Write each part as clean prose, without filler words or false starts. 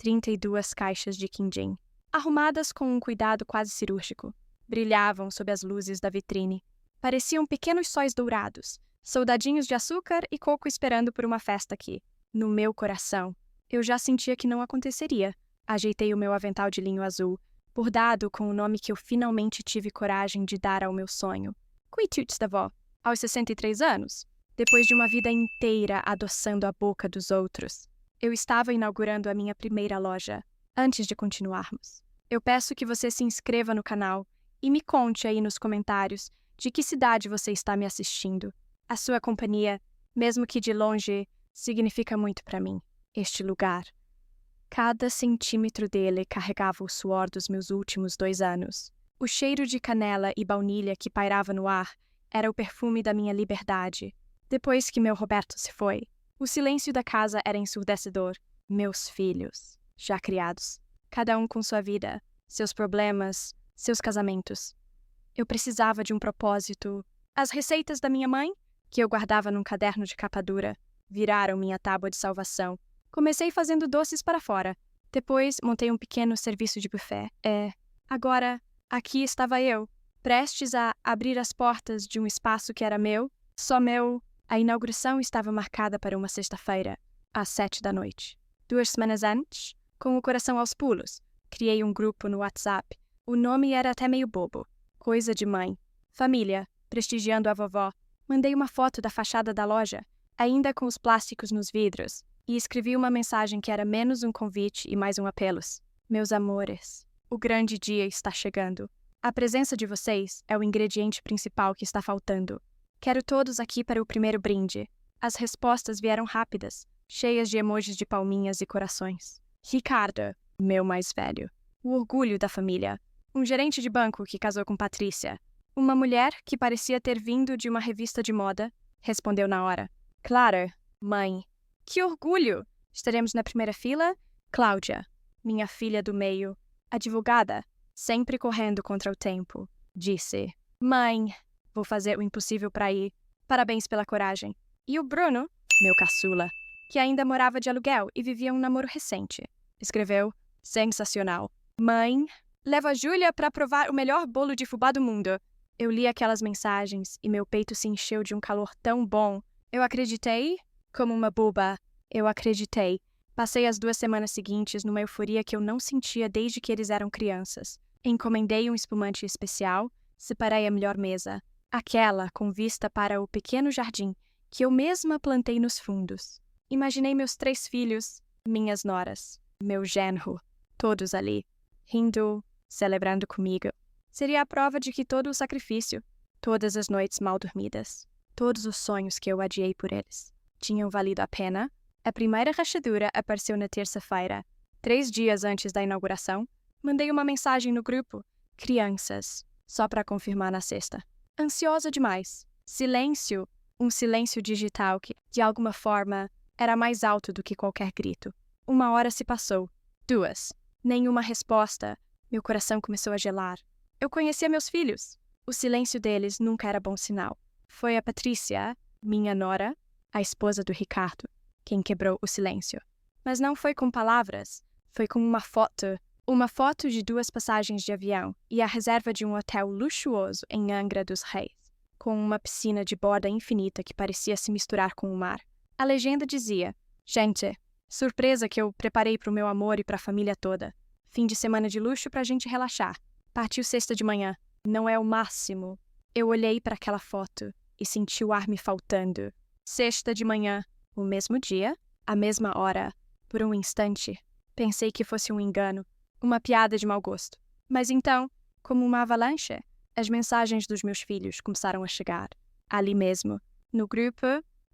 32 caixas de quindim, arrumadas com um cuidado quase cirúrgico. Brilhavam sob as luzes da vitrine. Pareciam pequenos sóis dourados, soldadinhos de açúcar e coco esperando por uma festa aqui. No meu coração, eu já sentia que não aconteceria. Ajeitei o meu avental de linho azul, bordado com o nome que eu finalmente tive coragem de dar ao meu sonho. Quitutes da vó, aos 63 anos, depois de uma vida inteira adoçando a boca dos outros. Eu estava inaugurando a minha primeira loja. Antes de continuarmos, eu peço que você se inscreva no canal e me conte aí nos comentários de que cidade você está me assistindo. A sua companhia, mesmo que de longe, significa muito para mim. Este lugar. Cada centímetro dele carregava o suor dos meus últimos 2 anos. O cheiro de canela e baunilha que pairava no ar era o perfume da minha liberdade. Depois que meu Roberto se foi, o silêncio da casa era ensurdecedor. Meus filhos, já criados, cada um com sua vida, seus problemas, seus casamentos. Eu precisava de um propósito. As receitas da minha mãe, que eu guardava num caderno de capa dura, viraram minha tábua de salvação. Comecei fazendo doces para fora. Depois, montei um pequeno serviço de buffet. Agora, aqui estava eu, prestes a abrir as portas de um espaço que era meu, só meu. A inauguração estava marcada para uma sexta-feira, às 7 da noite. 2 semanas antes, com o coração aos pulos, criei um grupo no WhatsApp. O nome era até meio bobo. Coisa de mãe. Família, prestigiando a vovó. Mandei uma foto da fachada da loja, ainda com os plásticos nos vidros, e escrevi uma mensagem que era menos um convite e mais um apelos. Meus amores, o grande dia está chegando. A presença de vocês é o ingrediente principal que está faltando. Quero todos aqui para o primeiro brinde. As respostas vieram rápidas, cheias de emojis de palminhas e corações. Ricardo, meu mais velho. O orgulho da família. Um gerente de banco que casou com Patrícia. Uma mulher que parecia ter vindo de uma revista de moda, respondeu na hora. Clara, mãe. Que orgulho! Estaremos na primeira fila? Cláudia, minha filha do meio. Advogada, sempre correndo contra o tempo. Disse. Mãe, vou fazer o impossível para ir. Parabéns pela coragem. E o Bruno, meu caçula, que ainda morava de aluguel e vivia um namoro recente. Escreveu. Sensacional. Mãe, leva a Júlia para provar o melhor bolo de fubá do mundo. Eu li aquelas mensagens e meu peito se encheu de um calor tão bom. Eu acreditei, como uma boba. Eu acreditei. Passei as 2 semanas seguintes numa euforia que eu não sentia desde que eles eram crianças. Encomendei um espumante especial, separei a melhor mesa. Aquela com vista para o pequeno jardim que eu mesma plantei nos fundos. Imaginei meus 3 filhos, minhas noras, meu genro, todos ali, rindo, celebrando comigo. Seria a prova de que todo o sacrifício, todas as noites mal dormidas, todos os sonhos que eu adiei por eles, tinham valido a pena. A primeira rachadura apareceu na terça-feira. 3 dias antes da inauguração, mandei uma mensagem no grupo. Crianças, só para confirmar na sexta. Ansiosa demais. Silêncio, um silêncio digital que, de alguma forma, era mais alto do que qualquer grito. 1 hora se passou. 2. Nenhuma resposta. Meu coração começou a gelar. Eu conhecia meus filhos. O silêncio deles nunca era bom sinal. Foi a Patrícia, minha nora, a esposa do Ricardo, quem quebrou o silêncio. Mas não foi com palavras, foi com uma foto de 2 passagens de avião e a reserva de um hotel luxuoso em Angra dos Reis, com uma piscina de borda infinita que parecia se misturar com o mar. A legenda dizia, gente, surpresa que eu preparei para o meu amor e para a família toda. Fim de semana de luxo para a gente relaxar. Partiu sexta de manhã. Não é o máximo. Eu olhei para aquela foto e senti o ar me faltando. Sexta de manhã, o mesmo dia, a mesma hora. Por um instante, pensei que fosse um engano, uma piada de mau gosto. Mas então, como uma avalanche, as mensagens dos meus filhos começaram a chegar. Ali mesmo, no grupo,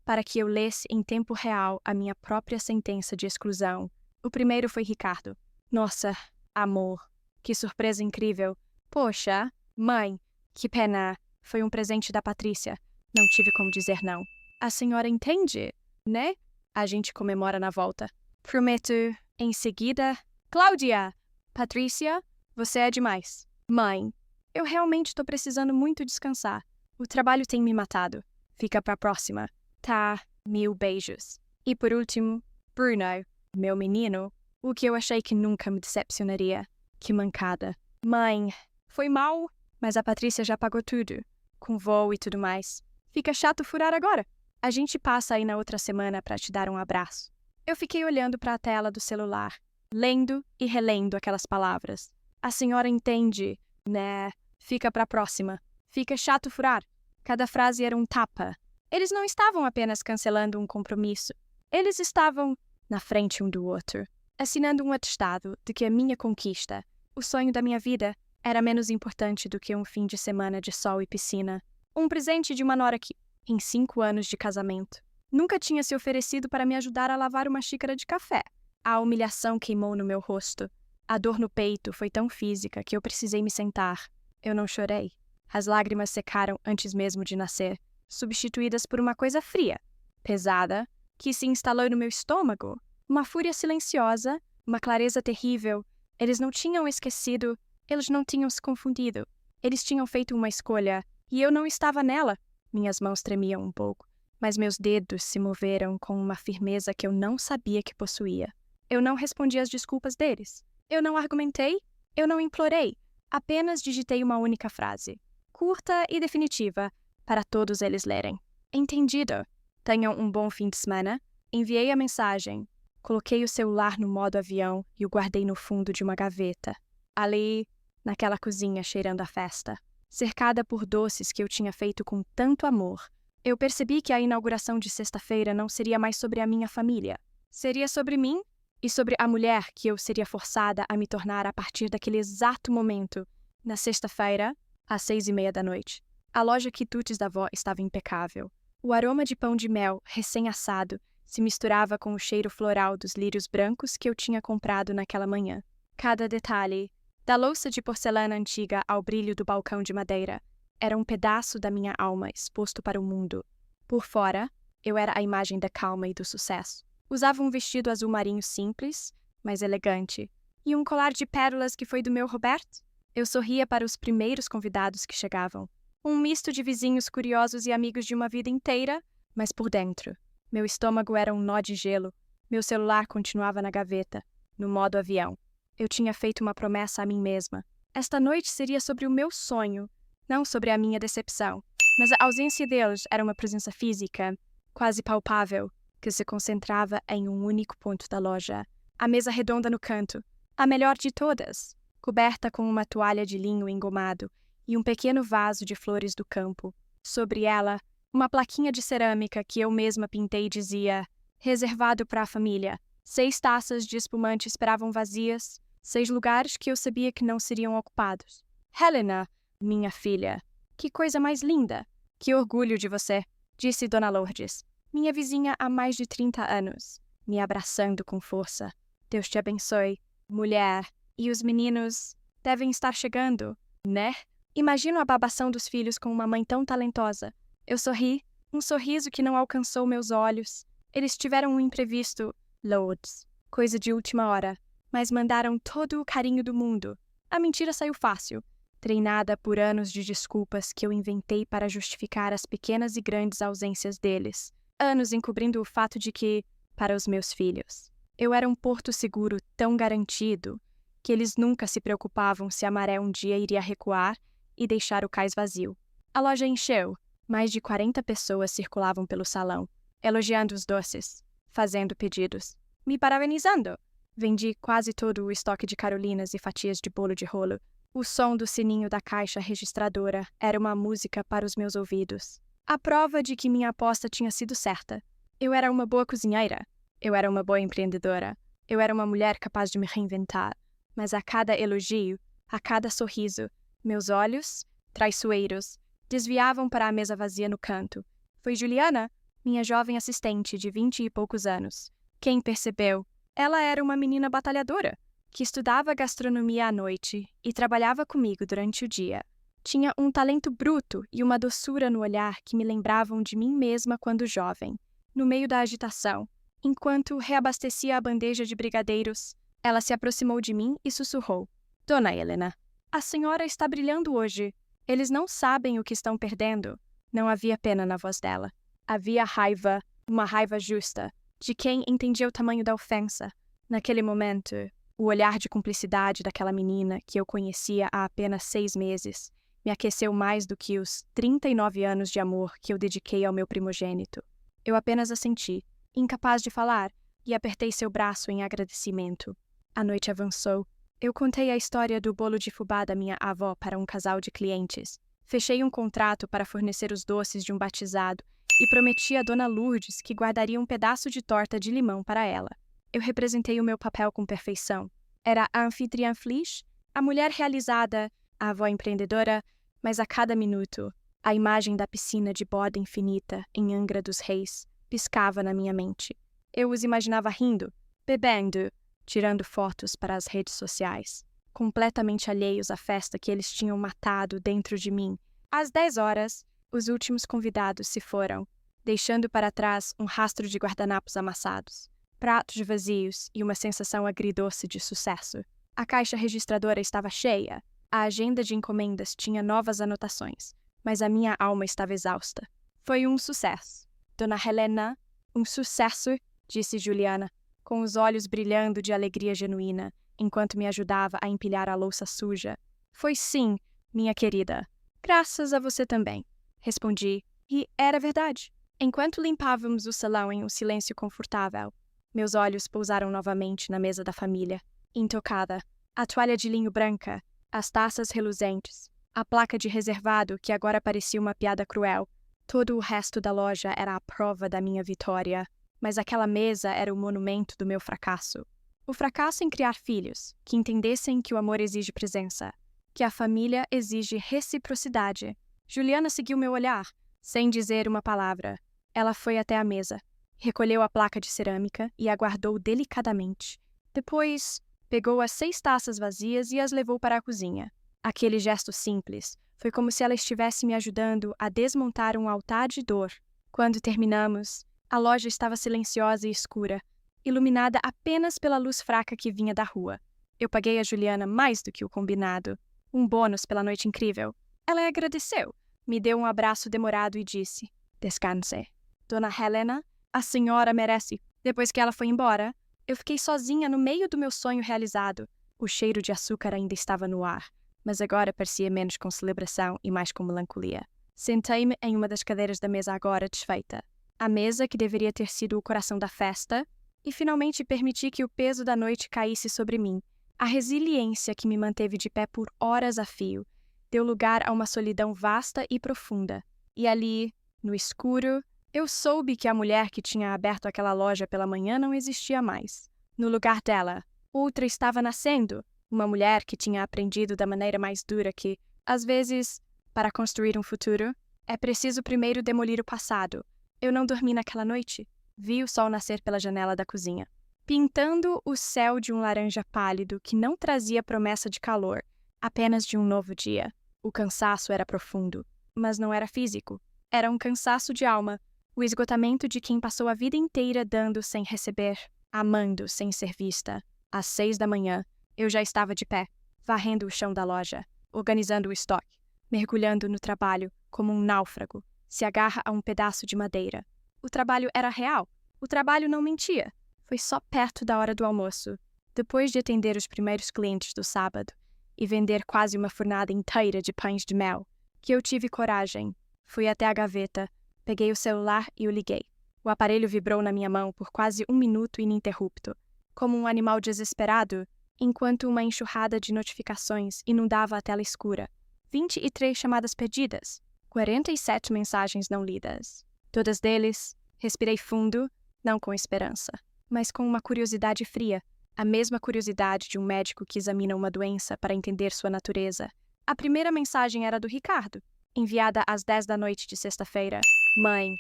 para que eu lesse em tempo real a minha própria sentença de exclusão. O primeiro foi Ricardo. Nossa, amor, que surpresa incrível. Poxa, mãe, que pena. Foi um presente da Patrícia. Não tive como dizer não. A senhora entende, né? A gente comemora na volta. Prometo, em seguida... Cláudia! Patrícia, você é demais. Mãe, eu realmente tô precisando muito descansar. O trabalho tem me matado. Fica pra próxima. Tá, 1000 beijos. E por último, Bruno, meu menino, O que eu achei que nunca me decepcionaria. Que mancada. Mãe, foi mal, mas a Patrícia já pagou tudo. Com voo e tudo mais. Fica chato furar agora. A gente passa aí na outra semana para te dar um abraço. Eu fiquei olhando para a tela do celular, lendo e relendo aquelas palavras. A senhora entende, né? Fica para a próxima. Fica chato furar. Cada frase era um tapa. Eles não estavam apenas cancelando um compromisso. Eles estavam na frente um do outro, assinando um atestado de que a minha conquista, o sonho da minha vida, era menos importante do que um fim de semana de sol e piscina. Um presente de uma nora que, em 5 anos de casamento, nunca tinha se oferecido para me ajudar a lavar uma xícara de café. A humilhação queimou no meu rosto. A dor no peito foi tão física que eu precisei me sentar. Eu não chorei. As lágrimas secaram antes mesmo de nascer, substituídas por uma coisa fria, pesada, que se instalou no meu estômago. Uma fúria silenciosa, uma clareza terrível. Eles não tinham esquecido, eles não tinham se confundido. Eles tinham feito uma escolha, e eu não estava nela. Minhas mãos tremiam um pouco, mas meus dedos se moveram com uma firmeza que eu não sabia que possuía. Eu não respondi às desculpas deles. Eu não argumentei, eu não implorei. Apenas digitei uma única frase, curta e definitiva, para todos eles lerem. Entendido. Tenham um bom fim de semana. Enviei a mensagem. Coloquei o celular no modo avião e o guardei no fundo de uma gaveta. Ali, naquela cozinha cheirando a festa, cercada por doces que eu tinha feito com tanto amor, eu percebi que a inauguração de sexta-feira não seria mais sobre a minha família. Seria sobre mim e sobre a mulher que eu seria forçada a me tornar a partir daquele exato momento, na sexta-feira, às 6:30 da noite. A loja quitutes da avó estava impecável. O aroma de pão de mel, recém-assado, se misturava com o cheiro floral dos lírios brancos que eu tinha comprado naquela manhã. Cada detalhe, da louça de porcelana antiga ao brilho do balcão de madeira, era um pedaço da minha alma exposto para o mundo. Por fora, eu era a imagem da calma e do sucesso. Usava um vestido azul marinho simples, mas elegante, e um colar de pérolas que foi do meu Roberto. Eu sorria para os primeiros convidados que chegavam. Um misto de vizinhos curiosos e amigos de uma vida inteira, mas por dentro. Meu estômago era um nó de gelo. Meu celular continuava na gaveta, no modo avião. Eu tinha feito uma promessa a mim mesma. Esta noite seria sobre o meu sonho, não sobre a minha decepção. Mas a ausência deles era uma presença física, quase palpável, que se concentrava em um único ponto da loja. A mesa redonda no canto, a melhor de todas, coberta com uma toalha de linho engomado e um pequeno vaso de flores do campo. Sobre ela, uma plaquinha de cerâmica que eu mesma pintei dizia: reservado para a família. 6 taças de espumante esperavam vazias, 6 lugares que eu sabia que não seriam ocupados. Helena, minha filha, que coisa mais linda! Que orgulho de você, disse Dona Lourdes, minha vizinha há mais de 30 anos, me abraçando com força. Deus te abençoe, mulher, e os meninos devem estar chegando, né? Imagino a babação dos filhos com uma mãe tão talentosa. Eu sorri, um sorriso que não alcançou meus olhos. Eles tiveram um imprevisto, Lourdes, coisa de última hora, mas mandaram todo o carinho do mundo. A mentira saiu fácil, treinada por anos de desculpas que eu inventei para justificar as pequenas e grandes ausências deles. Anos encobrindo o fato de que, para os meus filhos, eu era um porto seguro tão garantido que eles nunca se preocupavam se a maré um dia iria recuar e deixar o cais vazio. A loja encheu. Mais de 40 pessoas circulavam pelo salão, elogiando os doces, fazendo pedidos, me parabenizando. Vendi quase todo o estoque de carolinas e fatias de bolo de rolo. O som do sininho da caixa registradora era uma música para os meus ouvidos. A prova de que minha aposta tinha sido certa. Eu era uma boa cozinheira. Eu era uma boa empreendedora. Eu era uma mulher capaz de me reinventar. Mas a cada elogio, a cada sorriso, meus olhos, traiçoeiros, desviavam para a mesa vazia no canto. Foi Juliana, minha jovem assistente de 20 e poucos anos. Quem percebeu? Ela era uma menina batalhadora, que estudava gastronomia à noite e trabalhava comigo durante o dia. Tinha um talento bruto e uma doçura no olhar que me lembravam de mim mesma quando jovem. No meio da agitação, enquanto reabastecia a bandeja de brigadeiros, ela se aproximou de mim e sussurrou: Dona Helena, a senhora está brilhando hoje. Eles não sabem o que estão perdendo. Não havia pena na voz dela. Havia raiva, uma raiva justa, de quem entendia o tamanho da ofensa. Naquele momento, o olhar de cumplicidade daquela menina que eu conhecia há apenas 6 meses me aqueceu mais do que os 39 anos de amor que eu dediquei ao meu primogênito. Eu apenas assenti, incapaz de falar, e apertei seu braço em agradecimento. A noite avançou. Eu contei a história do bolo de fubá da minha avó para um casal de clientes. Fechei um contrato para fornecer os doces de um batizado e prometi a Dona Lourdes que guardaria um pedaço de torta de limão para ela. Eu representei o meu papel com perfeição. Era a anfitriã feliz, a mulher realizada, a avó empreendedora, mas a cada minuto, a imagem da piscina de boda infinita em Angra dos Reis piscava na minha mente. Eu os imaginava rindo, bebendo, tirando fotos para as redes sociais, completamente alheios à festa que eles tinham matado dentro de mim. Às 10 horas, os últimos convidados se foram, deixando para trás um rastro de guardanapos amassados, pratos vazios e uma sensação agridoce de sucesso. A caixa registradora estava cheia, a agenda de encomendas tinha novas anotações, mas a minha alma estava exausta. Foi um sucesso. Dona Helena, um sucesso, disse Juliana, com os olhos brilhando de alegria genuína, enquanto me ajudava a empilhar a louça suja. Foi sim, minha querida. Graças a você também, respondi, e era verdade. Enquanto limpávamos o salão em um silêncio confortável, meus olhos pousaram novamente na mesa da família, intocada, a toalha de linho branca, as taças reluzentes, a placa de reservado que agora parecia uma piada cruel. Todo o resto da loja era a prova da minha vitória, mas aquela mesa era o monumento do meu fracasso. O fracasso em criar filhos, que entendessem que o amor exige presença, que a família exige reciprocidade. Juliana seguiu meu olhar, sem dizer uma palavra. Ela foi até a mesa, recolheu a placa de cerâmica e a guardou delicadamente. Depois, pegou as 6 taças vazias e as levou para a cozinha. Aquele gesto simples foi como se ela estivesse me ajudando a desmontar um altar de dor. Quando terminamos, a loja estava silenciosa e escura, iluminada apenas pela luz fraca que vinha da rua. Eu paguei a Juliana mais do que o combinado, um bônus pela noite incrível. Ela agradeceu, me deu um abraço demorado e disse: "Descanse. Dona Helena, a senhora merece." Depois que ela foi embora, eu fiquei sozinha no meio do meu sonho realizado. O cheiro de açúcar ainda estava no ar, mas agora parecia menos com celebração e mais com melancolia. Sentei-me em uma das cadeiras da mesa agora desfeita. A mesa que deveria ter sido o coração da festa, e finalmente permiti que o peso da noite caísse sobre mim. A resiliência que me manteve de pé por horas a fio deu lugar a uma solidão vasta e profunda. E ali, no escuro, eu soube que a mulher que tinha aberto aquela loja pela manhã não existia mais. No lugar dela, outra estava nascendo, uma mulher que tinha aprendido da maneira mais dura que, às vezes, para construir um futuro, é preciso primeiro demolir o passado. Eu não dormi naquela noite. Vi o sol nascer pela janela da cozinha, pintando o céu de um laranja pálido que não trazia promessa de calor, apenas de um novo dia. O cansaço era profundo, mas não era físico. Era um cansaço de alma, o esgotamento de quem passou a vida inteira dando sem receber, amando sem ser vista. Às 6 da manhã, eu já estava de pé, varrendo o chão da loja, organizando o estoque, mergulhando no trabalho como um náufrago, se agarra a um pedaço de madeira. O trabalho era real. O trabalho não mentia. Foi só perto da hora do almoço, depois de atender os primeiros clientes do sábado e vender quase uma fornada inteira de pães de mel, que eu tive coragem. Fui até a gaveta, peguei o celular e o liguei. O aparelho vibrou na minha mão por quase 1 minuto ininterrupto, como um animal desesperado, enquanto uma enxurrada de notificações inundava a tela escura. 23 chamadas perdidas, 47 mensagens não lidas. Todas deles, respirei fundo, não com esperança, mas com uma curiosidade fria, a mesma curiosidade de um médico que examina uma doença para entender sua natureza. A primeira mensagem era do Ricardo, enviada às 10 da noite de sexta-feira. "Mãe,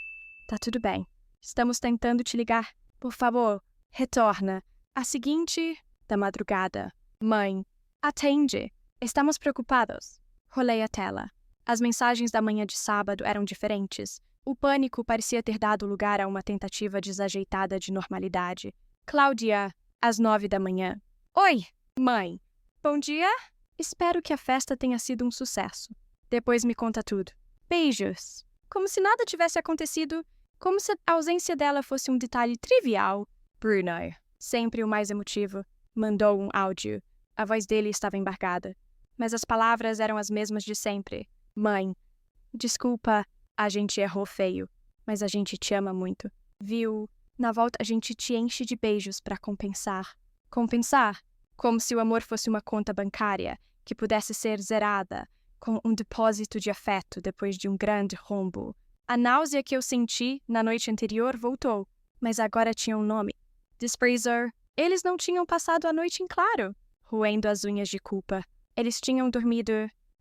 tá tudo bem. Estamos tentando te ligar. Por favor, retorna." A seguinte, da madrugada. "Mãe, atende. Estamos preocupados." Rolei a tela. As mensagens da manhã de sábado eram diferentes. O pânico parecia ter dado lugar a uma tentativa desajeitada de normalidade. "Cláudia, às 9 da manhã. Oi, mãe. Bom dia? Espero que a festa tenha sido um sucesso. Depois me conta tudo. Beijos." Como se nada tivesse acontecido, como se a ausência dela fosse um detalhe trivial. "Bruno." sempre o mais emotivo, mandou um áudio. A voz dele estava embargada, mas as palavras eram as mesmas de sempre. Mãe, desculpa, a gente errou feio, mas a gente te ama muito. Viu? Na volta a gente te enche de beijos para compensar. Compensar? Como se o amor fosse uma conta bancária que pudesse ser zerada com um depósito de afeto depois de um grande rombo. A náusea que eu senti na noite anterior voltou, mas agora tinha um nome. Desprezar. Eles não tinham passado a noite em claro, roendo as unhas de culpa. Eles tinham dormido,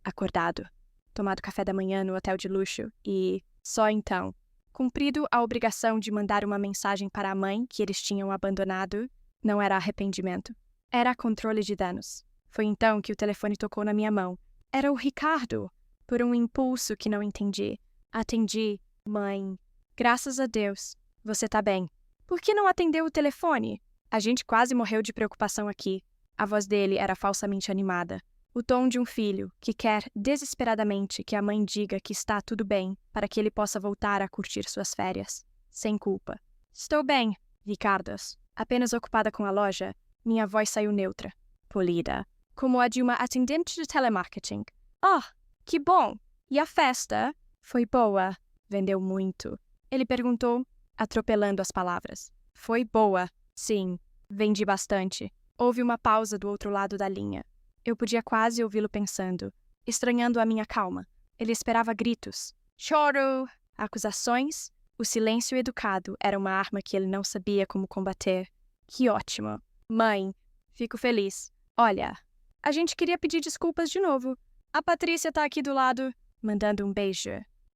acordado, tomado café da manhã no hotel de luxo e, só então, cumprido a obrigação de mandar uma mensagem para a mãe que eles tinham abandonado. Não era arrependimento. Era controle de danos. Foi então que o telefone tocou na minha mão. Era o Ricardo. Por um impulso que não entendi. Atendi. Mãe. Graças a Deus. Você tá bem. Por que não atendeu o telefone? A gente quase morreu de preocupação aqui. A voz dele era falsamente animada. O tom de um filho que quer desesperadamente que a mãe diga que está tudo bem para que ele possa voltar a curtir suas férias. Sem culpa. Estou bem, Ricardos. Apenas ocupada com a loja, minha voz saiu neutra, polida, como a de uma atendente de telemarketing. Oh, que bom! E a festa? Foi boa. Vendeu muito. Ele perguntou, atropelando as palavras. Foi boa. Sim, vendi bastante. Houve uma pausa do outro lado da linha. Eu podia quase ouvi-lo pensando, estranhando a minha calma. Ele esperava gritos. Choro! Acusações. O silêncio educado era uma arma que ele não sabia como combater. Que ótimo. Mãe, fico feliz. Olha, a gente queria pedir desculpas de novo. A Patrícia tá aqui do lado, mandando um beijo.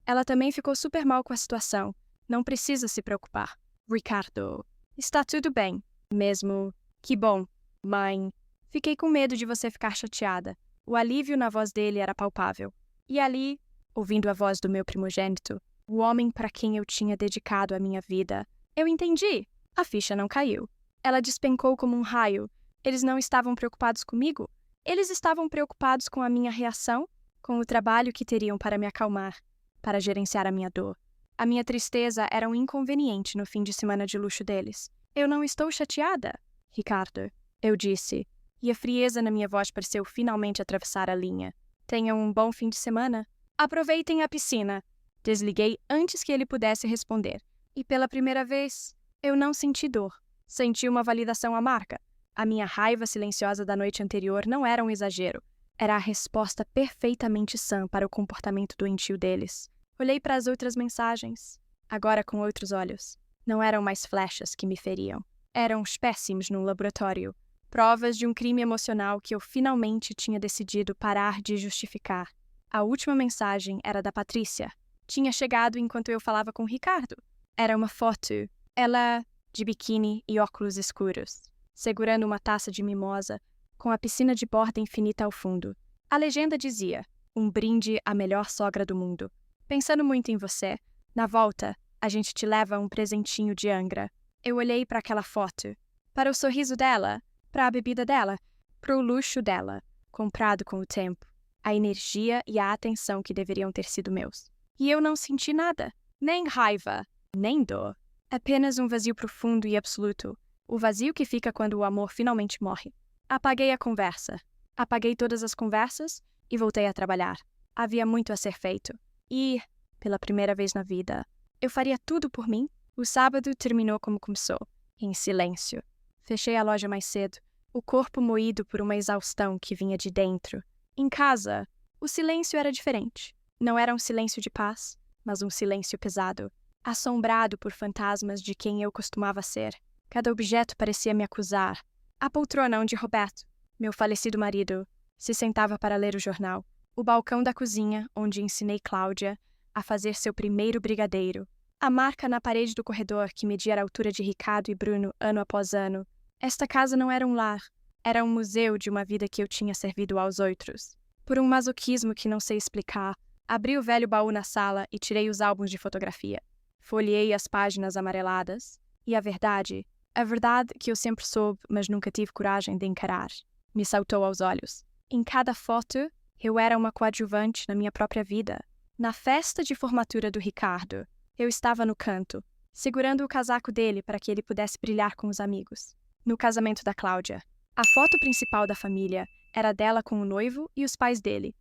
Ela também ficou super mal com a situação. Não precisa se preocupar. Ricardo, está tudo bem. Mesmo. Que bom. Mãe, fiquei com medo de você ficar chateada. O alívio na voz dele era palpável. E ali, ouvindo a voz do meu primogênito, o homem para quem eu tinha dedicado a minha vida, eu entendi. A ficha não caiu. Ela despencou como um raio. Eles não estavam preocupados comigo. Eles estavam preocupados com a minha reação, com o trabalho que teriam para me acalmar, para gerenciar a minha dor. A minha tristeza era um inconveniente no fim de semana de luxo deles. Eu não estou chateada, Ricardo, eu disse, e a frieza na minha voz pareceu finalmente atravessar a linha. Tenham um bom fim de semana. Aproveitem a piscina. Desliguei antes que ele pudesse responder. E pela primeira vez, eu não senti dor. Senti uma validação amarga. A minha raiva silenciosa da noite anterior não era um exagero. Era a resposta perfeitamente sã para o comportamento doentio deles. Olhei para as outras mensagens, agora com outros olhos. Não eram mais flechas que me feriam. Eram espécimes num laboratório. Provas de um crime emocional que eu finalmente tinha decidido parar de justificar. A última mensagem era da Patrícia. Tinha chegado enquanto eu falava com Ricardo. Era uma foto. Ela, de biquíni e óculos escuros, segurando uma taça de mimosa, com a piscina de borda infinita ao fundo. A legenda dizia, um brinde à melhor sogra do mundo. Pensando muito em você, na volta, a gente te leva um presentinho de Angra. Eu olhei para aquela foto, para o sorriso dela, para a bebida dela, para o luxo dela, comprado com o tempo, a energia e a atenção que deveriam ter sido meus. E eu não senti nada, nem raiva, nem dor. Apenas um vazio profundo e absoluto, o vazio que fica quando o amor finalmente morre. Apaguei a conversa. Apaguei todas as conversas e voltei a trabalhar. Havia muito a ser feito. E, pela primeira vez na vida, eu faria tudo por mim. O sábado terminou como começou, em silêncio. Fechei a loja mais cedo, o corpo moído por uma exaustão que vinha de dentro. Em casa, o silêncio era diferente. Não era um silêncio de paz, mas um silêncio pesado, assombrado por fantasmas de quem eu costumava ser. Cada objeto parecia me acusar. A poltrona onde Roberto, meu falecido marido, se sentava para ler o jornal. O balcão da cozinha, onde ensinei Cláudia a fazer seu primeiro brigadeiro. A marca na parede do corredor que media a altura de Ricardo e Bruno ano após ano. Esta casa não era um lar. Era um museu de uma vida que eu tinha servido aos outros. Por um masoquismo que não sei explicar, abri o velho baú na sala e tirei os álbuns de fotografia. Folheei as páginas amareladas. E a verdade que eu sempre soube, mas nunca tive coragem de encarar, me saltou aos olhos. Em cada foto, eu era uma coadjuvante na minha própria vida. Na festa de formatura do Ricardo, eu estava no canto, segurando o casaco dele para que ele pudesse brilhar com os amigos. no casamento da Cláudia. A foto principal da família era dela com o noivo e os pais dele.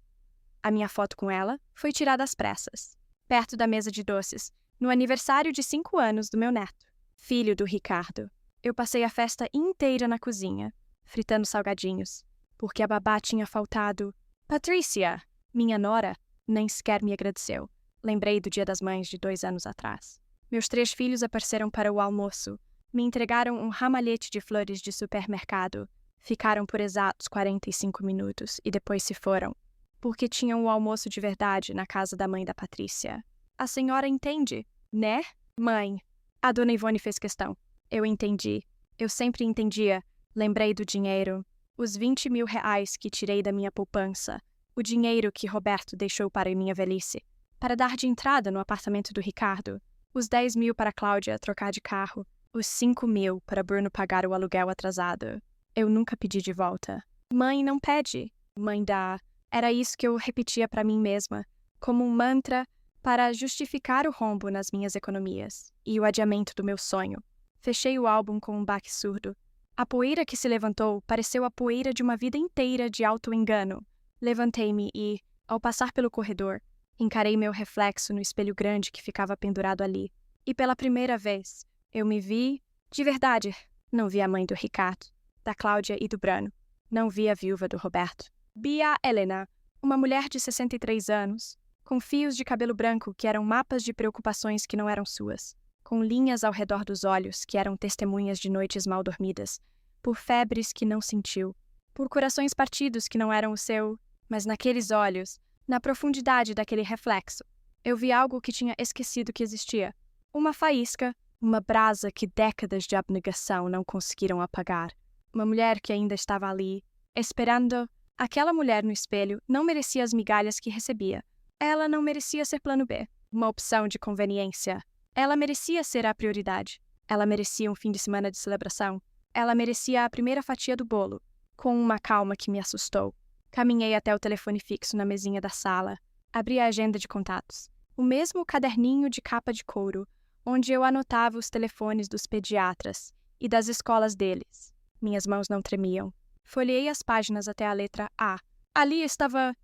A minha foto com ela foi tirada às pressas, perto da mesa de doces, no aniversário de 5 anos do meu neto, filho do Ricardo. Eu passei a festa inteira na cozinha, fritando salgadinhos, porque a babá tinha faltado. Patrícia, minha nora, nem sequer me agradeceu. Lembrei do Dia das Mães de 2 anos atrás. Meus 3 filhos apareceram para o almoço. Me entregaram um ramalhete de flores de supermercado. Ficaram por exatos 45 minutos e depois se foram, porque tinham o almoço de verdade na casa da mãe da Patrícia. A senhora entende, né, mãe? A dona Ivone fez questão. Eu entendi. Eu sempre entendia. Lembrei do dinheiro. Os 20 mil reais que tirei da minha poupança. O dinheiro que Roberto deixou para minha velhice. Para dar de entrada no apartamento do Ricardo. Os 10 mil para Cláudia trocar de carro. Os 5 mil para Bruno pagar o aluguel atrasado. Eu nunca pedi de volta. Mãe não pede. Mãe dá. Era isso que eu repetia para mim mesma, como um mantra para justificar o rombo nas minhas economias e o adiamento do meu sonho. Fechei o álbum com um baque surdo. A poeira que se levantou pareceu a poeira de uma vida inteira de auto-engano. Levantei-me e, ao passar pelo corredor, encarei meu reflexo no espelho grande que ficava pendurado ali. E pela primeira vez, eu me vi de verdade. Não vi a mãe do Ricardo, da Cláudia e do Bruno. Não vi a viúva do Roberto. Bia Helena, uma mulher de 63 anos, com fios de cabelo branco que eram mapas de preocupações que não eram suas, com linhas ao redor dos olhos que eram testemunhas de noites mal dormidas, por febres que não sentiu, por corações partidos que não eram o seu, mas naqueles olhos, na profundidade daquele reflexo, eu vi algo que tinha esquecido que existia. Uma faísca, uma brasa que décadas de abnegação não conseguiram apagar. Uma mulher que ainda estava ali, esperando. Aquela mulher no espelho não merecia as migalhas que recebia. Ela não merecia ser plano B, uma opção de conveniência. Ela merecia ser a prioridade. Ela merecia um fim de semana de celebração. Ela merecia a primeira fatia do bolo. Com uma calma que me assustou, caminhei até o telefone fixo na mesinha da sala. Abri a agenda de contatos. O mesmo caderninho de capa de couro, onde eu anotava os telefones dos pediatras e das escolas deles. Minhas mãos não tremiam. Folheei as páginas até a letra A. Ali estava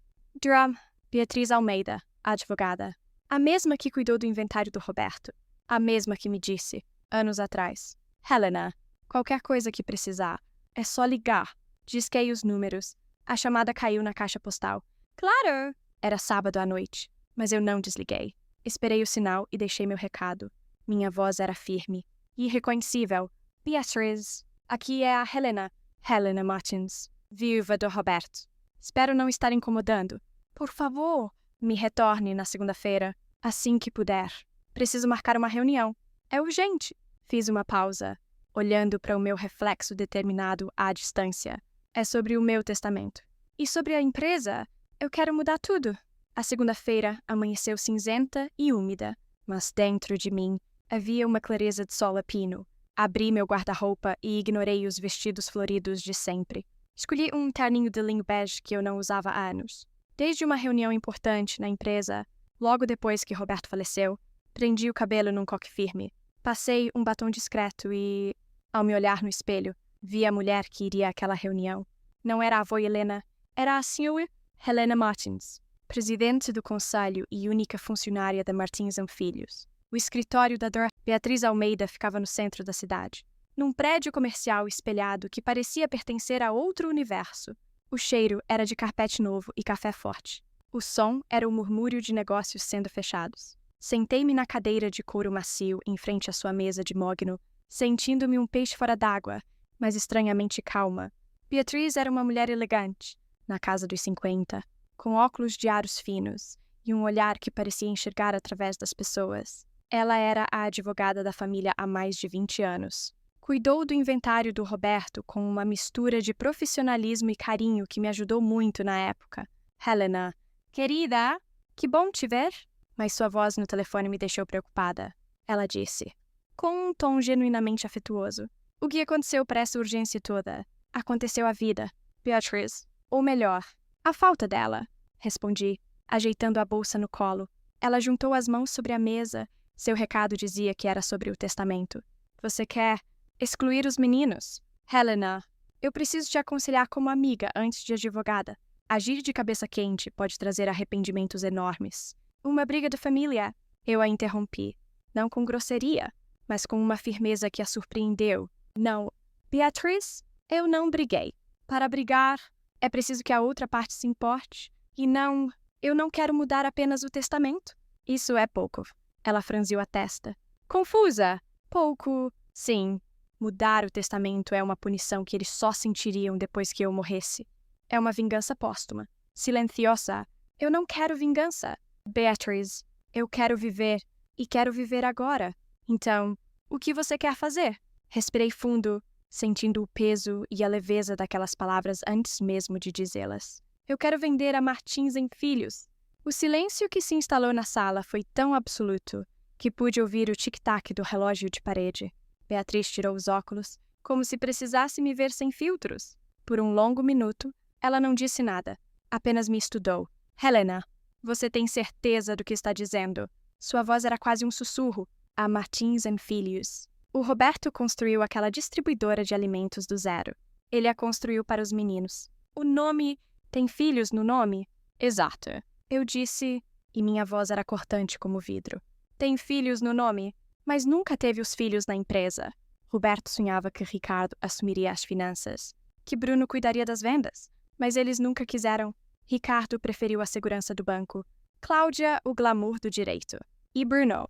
Beatriz Almeida, a advogada. A mesma que cuidou do inventário do Roberto. A mesma que me disse, anos atrás: Helena, qualquer coisa que precisar, é só ligar. Disquei os números. A chamada caiu na caixa postal. Claro! Era sábado à noite, mas eu não desliguei. Esperei o sinal e deixei meu recado. Minha voz era firme e irreconhecível. Beatriz, aqui é a Helena. Helena Martins, viúva do Roberto. Espero não estar incomodando. Por favor, me retorne na segunda-feira, assim que puder. Preciso marcar uma reunião. É urgente. Fiz uma pausa, olhando para o meu reflexo determinado à distância. É sobre o meu testamento. E sobre a empresa, eu quero mudar tudo. A segunda-feira amanheceu cinzenta e úmida, mas dentro de mim havia uma clareza de sol a pino. Abri meu guarda-roupa e ignorei os vestidos floridos de sempre. Escolhi um terninho de linho bege que eu não usava há anos. Desde uma reunião importante na empresa, logo depois que Roberto faleceu, prendi o cabelo num coque firme. Passei um batom discreto e, ao me olhar no espelho, vi a mulher que iria àquela reunião. Não era a avó Helena, era a senhora Helena Martins, presidente do conselho e única funcionária da Martins & Filhos. O escritório da Dra. Beatriz Almeida ficava no centro da cidade, num prédio comercial espelhado que parecia pertencer a outro universo. O cheiro era de carpete novo e café forte. O som era o murmúrio de negócios sendo fechados. Sentei-me na cadeira de couro macio em frente à sua mesa de mogno, sentindo-me um peixe fora d'água, mas estranhamente calma. Beatriz era uma mulher elegante, na casa dos 50, com óculos de aros finos e um olhar que parecia enxergar através das pessoas. Ela era a advogada da família há mais de 20 anos. Cuidou do inventário do Roberto com uma mistura de profissionalismo e carinho que me ajudou muito na época. Helena, querida, que bom te ver. Mas sua voz no telefone me deixou preocupada. Ela disse, com um tom genuinamente afetuoso. O que aconteceu para essa urgência toda? Aconteceu a vida, Beatriz. Ou melhor, a falta dela, respondi, ajeitando a bolsa no colo. Ela juntou as mãos sobre a mesa. Seu recado dizia que era sobre o testamento. Você quer excluir os meninos? Helena, eu preciso te aconselhar como amiga antes de advogada. Agir de cabeça quente pode trazer arrependimentos enormes. Uma briga de família. Eu a interrompi. Não com grosseria, mas com uma firmeza que a surpreendeu. Não, Beatriz, eu não briguei. Para brigar, é preciso que a outra parte se importe. E não, eu não quero mudar apenas o testamento. Isso é pouco. Ela franziu a testa. Confusa? Pouco, sim. Mudar o testamento é uma punição que eles só sentiriam depois que eu morresse. É uma vingança póstuma. Silenciosa. Eu não quero vingança. Beatriz, eu quero viver. E quero viver agora. Então, o que você quer fazer? Respirei fundo, sentindo o peso e a leveza daquelas palavras antes mesmo de dizê-las. Eu quero vender a Martins em Filhos. O silêncio que se instalou na sala foi tão absoluto que pude ouvir o tic-tac do relógio de parede. Beatriz tirou os óculos, como se precisasse me ver sem filtros. Por um longo minuto, ela não disse nada, apenas me estudou. Helena, você tem certeza do que está dizendo? Sua voz era quase um sussurro. A Martins & Filhos. O Roberto construiu aquela distribuidora de alimentos do zero. Ele a construiu para os meninos. O nome tem filhos no nome? Exato. Eu disse, e minha voz era cortante como vidro. Tem filhos no nome, mas nunca teve os filhos na empresa. Roberto sonhava que Ricardo assumiria as finanças, que Bruno cuidaria das vendas, mas eles nunca quiseram. Ricardo preferiu a segurança do banco, Cláudia o glamour do direito. E Bruno,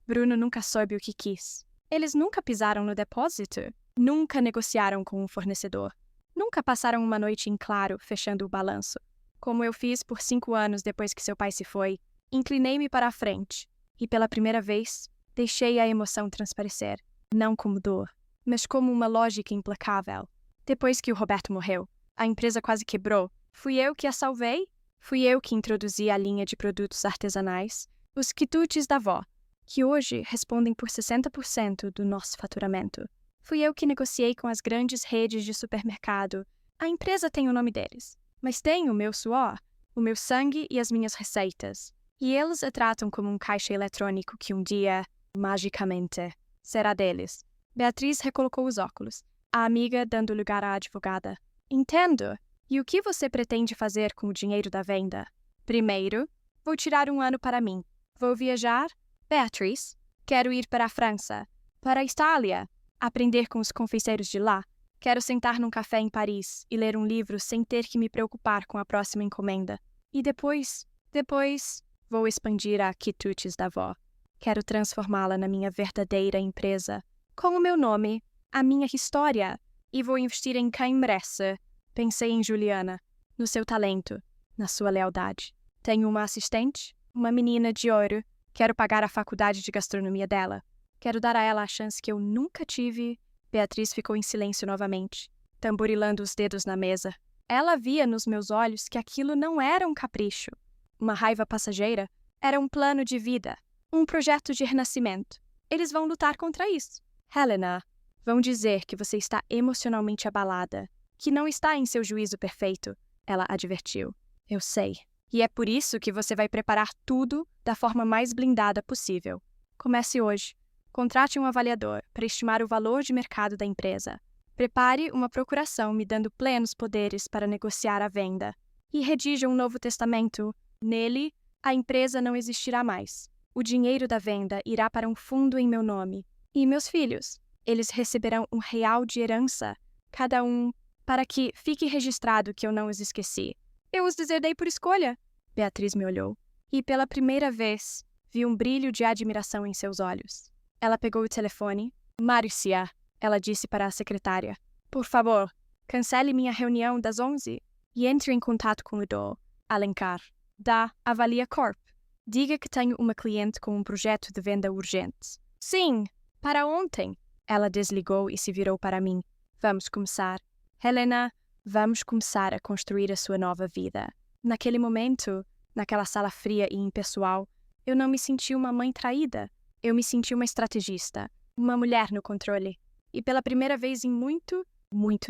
Bruno nunca soube o que quis. Eles nunca pisaram no depósito, nunca negociaram com um fornecedor, nunca passaram uma noite em claro fechando o balanço. Como eu fiz por 5 anos depois que seu pai se foi, inclinei-me para a frente e, pela primeira vez, deixei a emoção transparecer, não como dor, mas como uma lógica implacável. Depois que o Roberto morreu, a empresa quase quebrou. Fui eu que a salvei? Fui eu que introduzi a linha de produtos artesanais, os quitutes da avó, que hoje respondem por 60% do nosso faturamento. Fui eu que negociei com as grandes redes de supermercado. A empresa tem o nome deles, mas tem o meu suor, o meu sangue e as minhas receitas. E eles a tratam como um caixa eletrônico que um dia, magicamente, será deles. Beatriz recolocou os óculos, a amiga dando lugar à advogada. Entendo. E o que você pretende fazer com o dinheiro da venda? Primeiro, vou tirar 1 ano para mim. Vou viajar? Beatriz, quero ir para a França, para a Itália, aprender com os confeiteiros de lá. Quero sentar num café em Paris e ler um livro sem ter que me preocupar com a próxima encomenda. E depois, vou expandir a quitutes da avó. Quero transformá-la na minha verdadeira empresa, com o meu nome, a minha história, e vou investir em quem merece. Pensei em Juliana, no seu talento, na sua lealdade. Tenho uma assistente, uma menina de ouro. Quero pagar a faculdade de gastronomia dela. Quero dar a ela a chance que eu nunca tive. Beatriz ficou em silêncio novamente, tamborilando os dedos na mesa. Ela via nos meus olhos que aquilo não era um capricho. Uma raiva passageira era um plano de vida, um projeto de renascimento. Eles vão lutar contra isso. Helena, vão dizer que você está emocionalmente abalada, que não está em seu juízo perfeito, ela advertiu. Eu sei. E é por isso que você vai preparar tudo da forma mais blindada possível. Comece hoje. Contrate um avaliador para estimar o valor de mercado da empresa. Prepare uma procuração me dando plenos poderes para negociar a venda. E redija um novo testamento. Nele, a empresa não existirá mais. O dinheiro da venda irá para um fundo em meu nome. E meus filhos? Eles receberão R$1 de herança, cada um, para que fique registrado que eu não os esqueci. Eu os deserdei por escolha. Beatriz me olhou. E pela primeira vez, vi um brilho de admiração em seus olhos. Ela pegou o telefone. Márcia, ela disse para a secretária. Por favor, cancele minha reunião das 11 e entre em contato com o Dr. Alencar, da Avalia Corp. Diga que tenho uma cliente com um projeto de venda urgente. Sim, para ontem. Ela desligou e se virou para mim. Vamos começar. Helena, vamos começar a construir a sua nova vida. Naquele momento, naquela sala fria e impessoal, eu não me senti uma mãe traída. Eu me senti uma estrategista, uma mulher no controle. E pela primeira vez em muito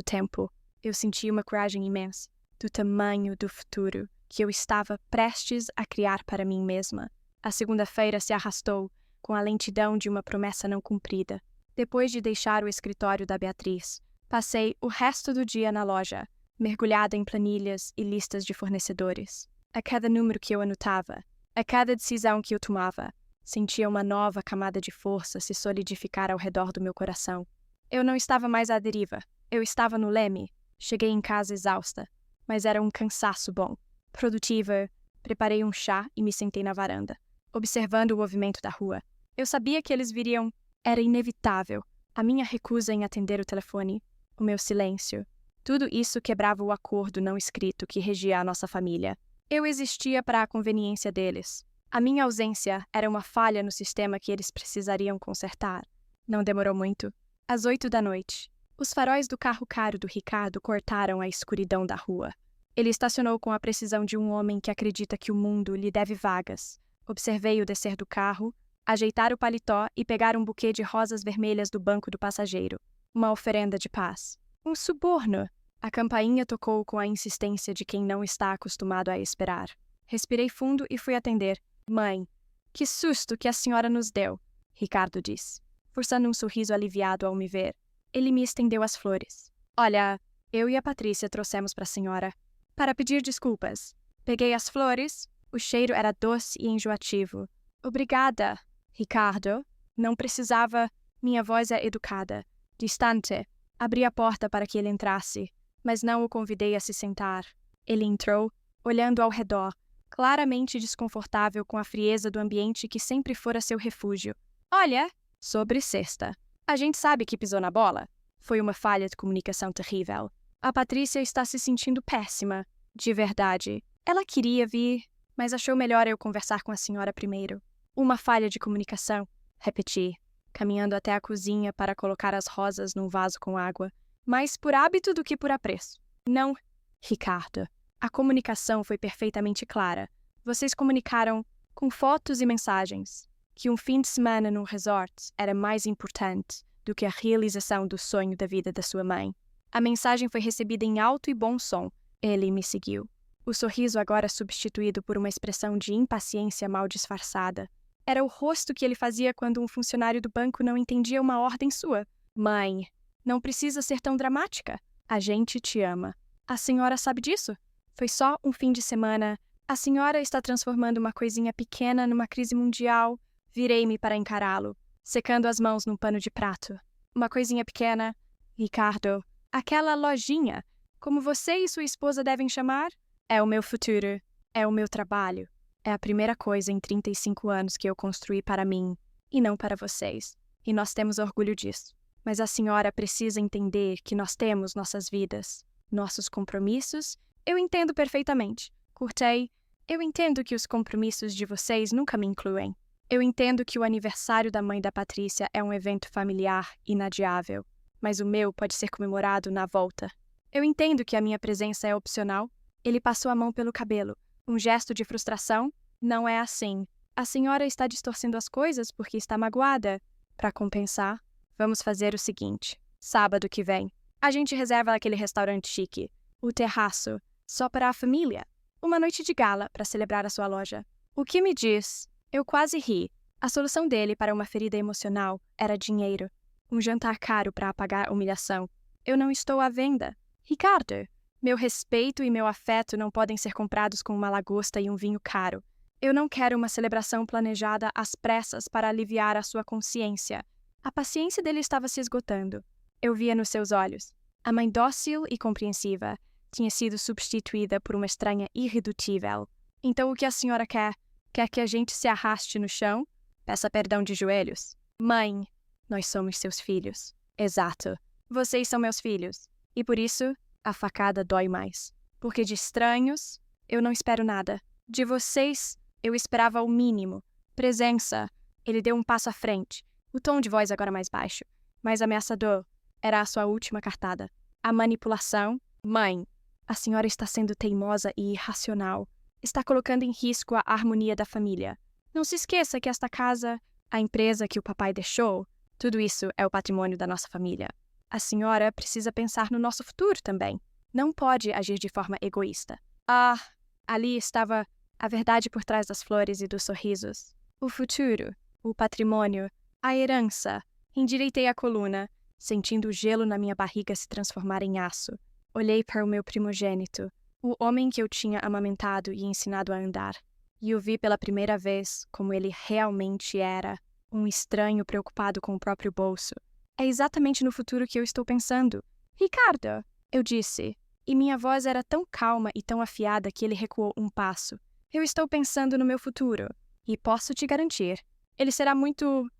tempo, eu senti uma coragem imensa, do tamanho do futuro que eu estava prestes a criar para mim mesma. A segunda-feira se arrastou com a lentidão de uma promessa não cumprida. Depois de deixar o escritório da Beatriz, passei o resto do dia na loja, mergulhada em planilhas e listas de fornecedores. A cada número que eu anotava, a cada decisão que eu tomava, sentia uma nova camada de força se solidificar ao redor do meu coração. Eu não estava mais à deriva, eu estava no leme. Cheguei em casa exausta, mas era um cansaço bom. Produtiva, preparei um chá e me sentei na varanda, observando o movimento da rua. Eu sabia que eles viriam. Era inevitável. A minha recusa em atender o telefone, o meu silêncio. Tudo isso quebrava o acordo não escrito que regia a nossa família. Eu existia para a conveniência deles. A minha ausência era uma falha no sistema que eles precisariam consertar. Não demorou muito. Às 8 da noite, os faróis do carro caro do Ricardo cortaram a escuridão da rua. Ele estacionou com a precisão de um homem que acredita que o mundo lhe deve vagas. Observei-o descer do carro, ajeitar o paletó e pegar um buquê de rosas vermelhas do banco do passageiro. Uma oferenda de paz. Um suborno. A campainha tocou com a insistência de quem não está acostumado a esperar. Respirei fundo e fui atender. Mãe, que susto que a senhora nos deu, Ricardo disse, forçando um sorriso aliviado ao me ver. Ele me estendeu as flores. Olha, eu e a Patrícia trouxemos para a senhora. Para pedir desculpas. Peguei as flores. O cheiro era doce e enjoativo. Obrigada, Ricardo. Não precisava. Minha voz é educada. Distante. Abri a porta para que ele entrasse, mas não o convidei a se sentar. Ele entrou, olhando ao redor, claramente desconfortável com a frieza do ambiente que sempre fora seu refúgio. Olha, sobre sexta. A gente sabe que pisou na bola. Foi uma falha de comunicação terrível. A Patrícia está se sentindo péssima. De verdade. Ela queria vir, mas achou melhor eu conversar com a senhora primeiro. Uma falha de comunicação, repeti, caminhando até a cozinha para colocar as rosas num vaso com água, mais por hábito do que por apreço. Não, Ricardo. A comunicação foi perfeitamente clara. Vocês comunicaram, com fotos e mensagens, que um fim de semana num resort era mais importante do que a realização do sonho da vida da sua mãe. A mensagem foi recebida em alto e bom som. Ele me seguiu. O sorriso agora substituído por uma expressão de impaciência mal disfarçada. Era o rosto que ele fazia quando um funcionário do banco não entendia uma ordem sua. Mãe, não precisa ser tão dramática. A gente te ama. A senhora sabe disso? Foi só um fim de semana. A senhora está transformando uma coisinha pequena numa crise mundial. Virei-me para encará-lo, secando as mãos num pano de prato. Uma coisinha pequena. Ricardo, aquela lojinha, como você e sua esposa devem chamar, é o meu futuro, é o meu trabalho. É a primeira coisa em 35 anos que eu construí para mim, e não para vocês. E nós temos orgulho disso. Mas a senhora precisa entender que nós temos nossas vidas, nossos compromissos. Eu entendo perfeitamente. Curtei. Eu entendo que os compromissos de vocês nunca me incluem. Eu entendo que o aniversário da mãe da Patrícia é um evento familiar inadiável, mas o meu pode ser comemorado na volta. Eu entendo que a minha presença é opcional. Ele passou a mão pelo cabelo. Um gesto de frustração? Não é assim. A senhora está distorcendo as coisas porque está magoada. Para compensar, vamos fazer o seguinte. Sábado que vem, a gente reserva aquele restaurante chique, o Terraço, só para a família. Uma noite de gala para celebrar a sua loja. O que me diz? Eu quase ri. A solução dele para uma ferida emocional era dinheiro. Um jantar caro para apagar a humilhação. Eu não estou à venda. Ricardo, meu respeito e meu afeto não podem ser comprados com uma lagosta e um vinho caro. Eu não quero uma celebração planejada às pressas para aliviar a sua consciência. A paciência dele estava se esgotando. Eu via nos seus olhos. A mãe dócil e compreensiva tinha sido substituída por uma estranha irredutível. Então o que a senhora quer? Quer que a gente se arraste no chão? Peça perdão de joelhos. Mãe, nós somos seus filhos. Exato. Vocês são meus filhos. E por isso, a facada dói mais. Porque de estranhos, eu não espero nada. De vocês, eu esperava o mínimo. Presença. Ele deu um passo à frente. O tom de voz agora mais baixo. Mais ameaçador. Era a sua última cartada. A manipulação. Mãe, a senhora está sendo teimosa e irracional. Está colocando em risco a harmonia da família. Não se esqueça que esta casa, a empresa que o papai deixou, tudo isso é o patrimônio da nossa família. A senhora precisa pensar no nosso futuro também. Não pode agir de forma egoísta. Ah, ali estava a verdade por trás das flores e dos sorrisos. O futuro, o patrimônio, a herança. Endireitei a coluna, sentindo o gelo na minha barriga se transformar em aço. Olhei para o meu primogênito, o homem que eu tinha amamentado e ensinado a andar, e o vi pela primeira vez como ele realmente era, um estranho preocupado com o próprio bolso. É exatamente no futuro que eu estou pensando. Ricardo, eu disse, e minha voz era tão calma e tão afiada que ele recuou um passo. Eu estou pensando no meu futuro, e posso te garantir, ele será muito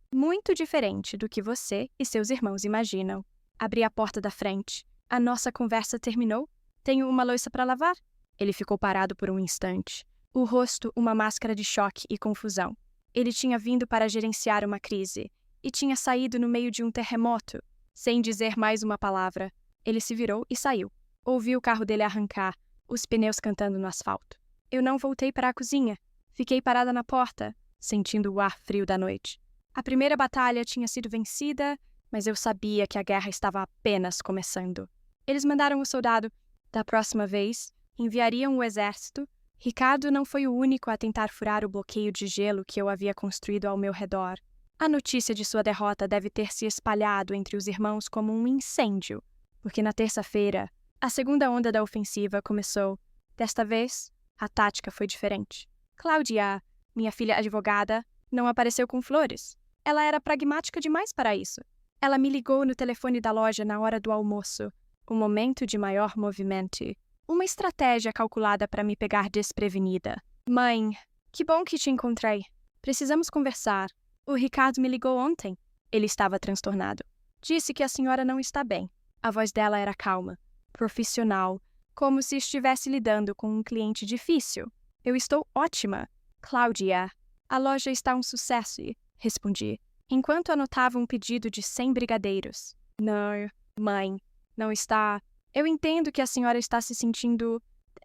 diferente do que você e seus irmãos imaginam. Abri a porta da frente. A nossa conversa terminou? Tenho uma louça para lavar? Ele ficou parado por um instante. O rosto uma máscara de choque e confusão. Ele tinha vindo para gerenciar uma crise e tinha saído no meio de um terremoto, sem dizer mais uma palavra. Ele se virou e saiu. Ouvi o carro dele arrancar, os pneus cantando no asfalto. Eu não voltei para a cozinha. Fiquei parada na porta, sentindo o ar frio da noite. A primeira batalha tinha sido vencida, mas eu sabia que a guerra estava apenas começando. Eles mandaram o soldado. Da próxima vez, enviariam o exército. Ricardo não foi o único a tentar furar o bloqueio de gelo que eu havia construído ao meu redor. A notícia de sua derrota deve ter se espalhado entre os irmãos como um incêndio, porque na terça-feira, a segunda onda da ofensiva começou. Desta vez, a tática foi diferente. Cláudia, minha filha advogada, não apareceu com flores. Ela era pragmática demais para isso. Ela me ligou no telefone da loja na hora do almoço, o momento de maior movimento. Uma estratégia calculada para me pegar desprevenida. Mãe, que bom que te encontrei. Precisamos conversar. O Ricardo me ligou ontem. Ele estava transtornado. Disse que a senhora não está bem. A voz dela era calma, profissional, como se estivesse lidando com um cliente difícil. Eu estou ótima. Cláudia, a loja está um sucesso, respondi, enquanto anotava um pedido de 100 brigadeiros. Não, mãe, não está. Eu entendo que a senhora está se sentindo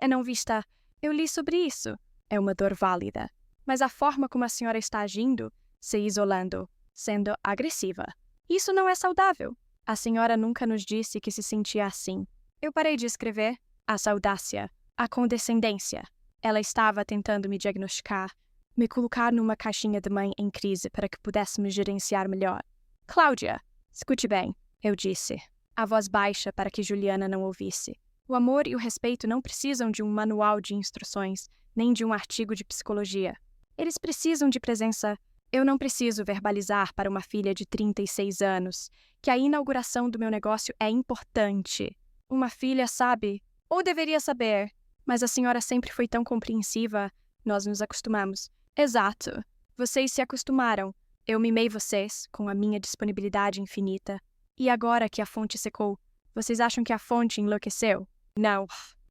não vista. Eu li sobre isso. É uma dor válida. Mas a forma como a senhora está agindo, se isolando, sendo agressiva, isso não é saudável. A senhora nunca nos disse que se sentia assim. Eu parei de escrever. A saudácia, a condescendência. Ela estava tentando me diagnosticar, me colocar numa caixinha de mãe em crise para que pudéssemos gerenciar melhor. Cláudia, escute bem, eu disse, a voz baixa para que Juliana não ouvisse. O amor e o respeito não precisam de um manual de instruções, nem de um artigo de psicologia. Eles precisam de presença. Eu não preciso verbalizar para uma filha de 36 anos que a inauguração do meu negócio é importante. Uma filha sabe, ou deveria saber, mas a senhora sempre foi tão compreensiva. Nós nos acostumamos. Exato. Vocês se acostumaram. Eu mimei vocês, com a minha disponibilidade infinita. E agora que a fonte secou, vocês acham que a fonte enlouqueceu? Não.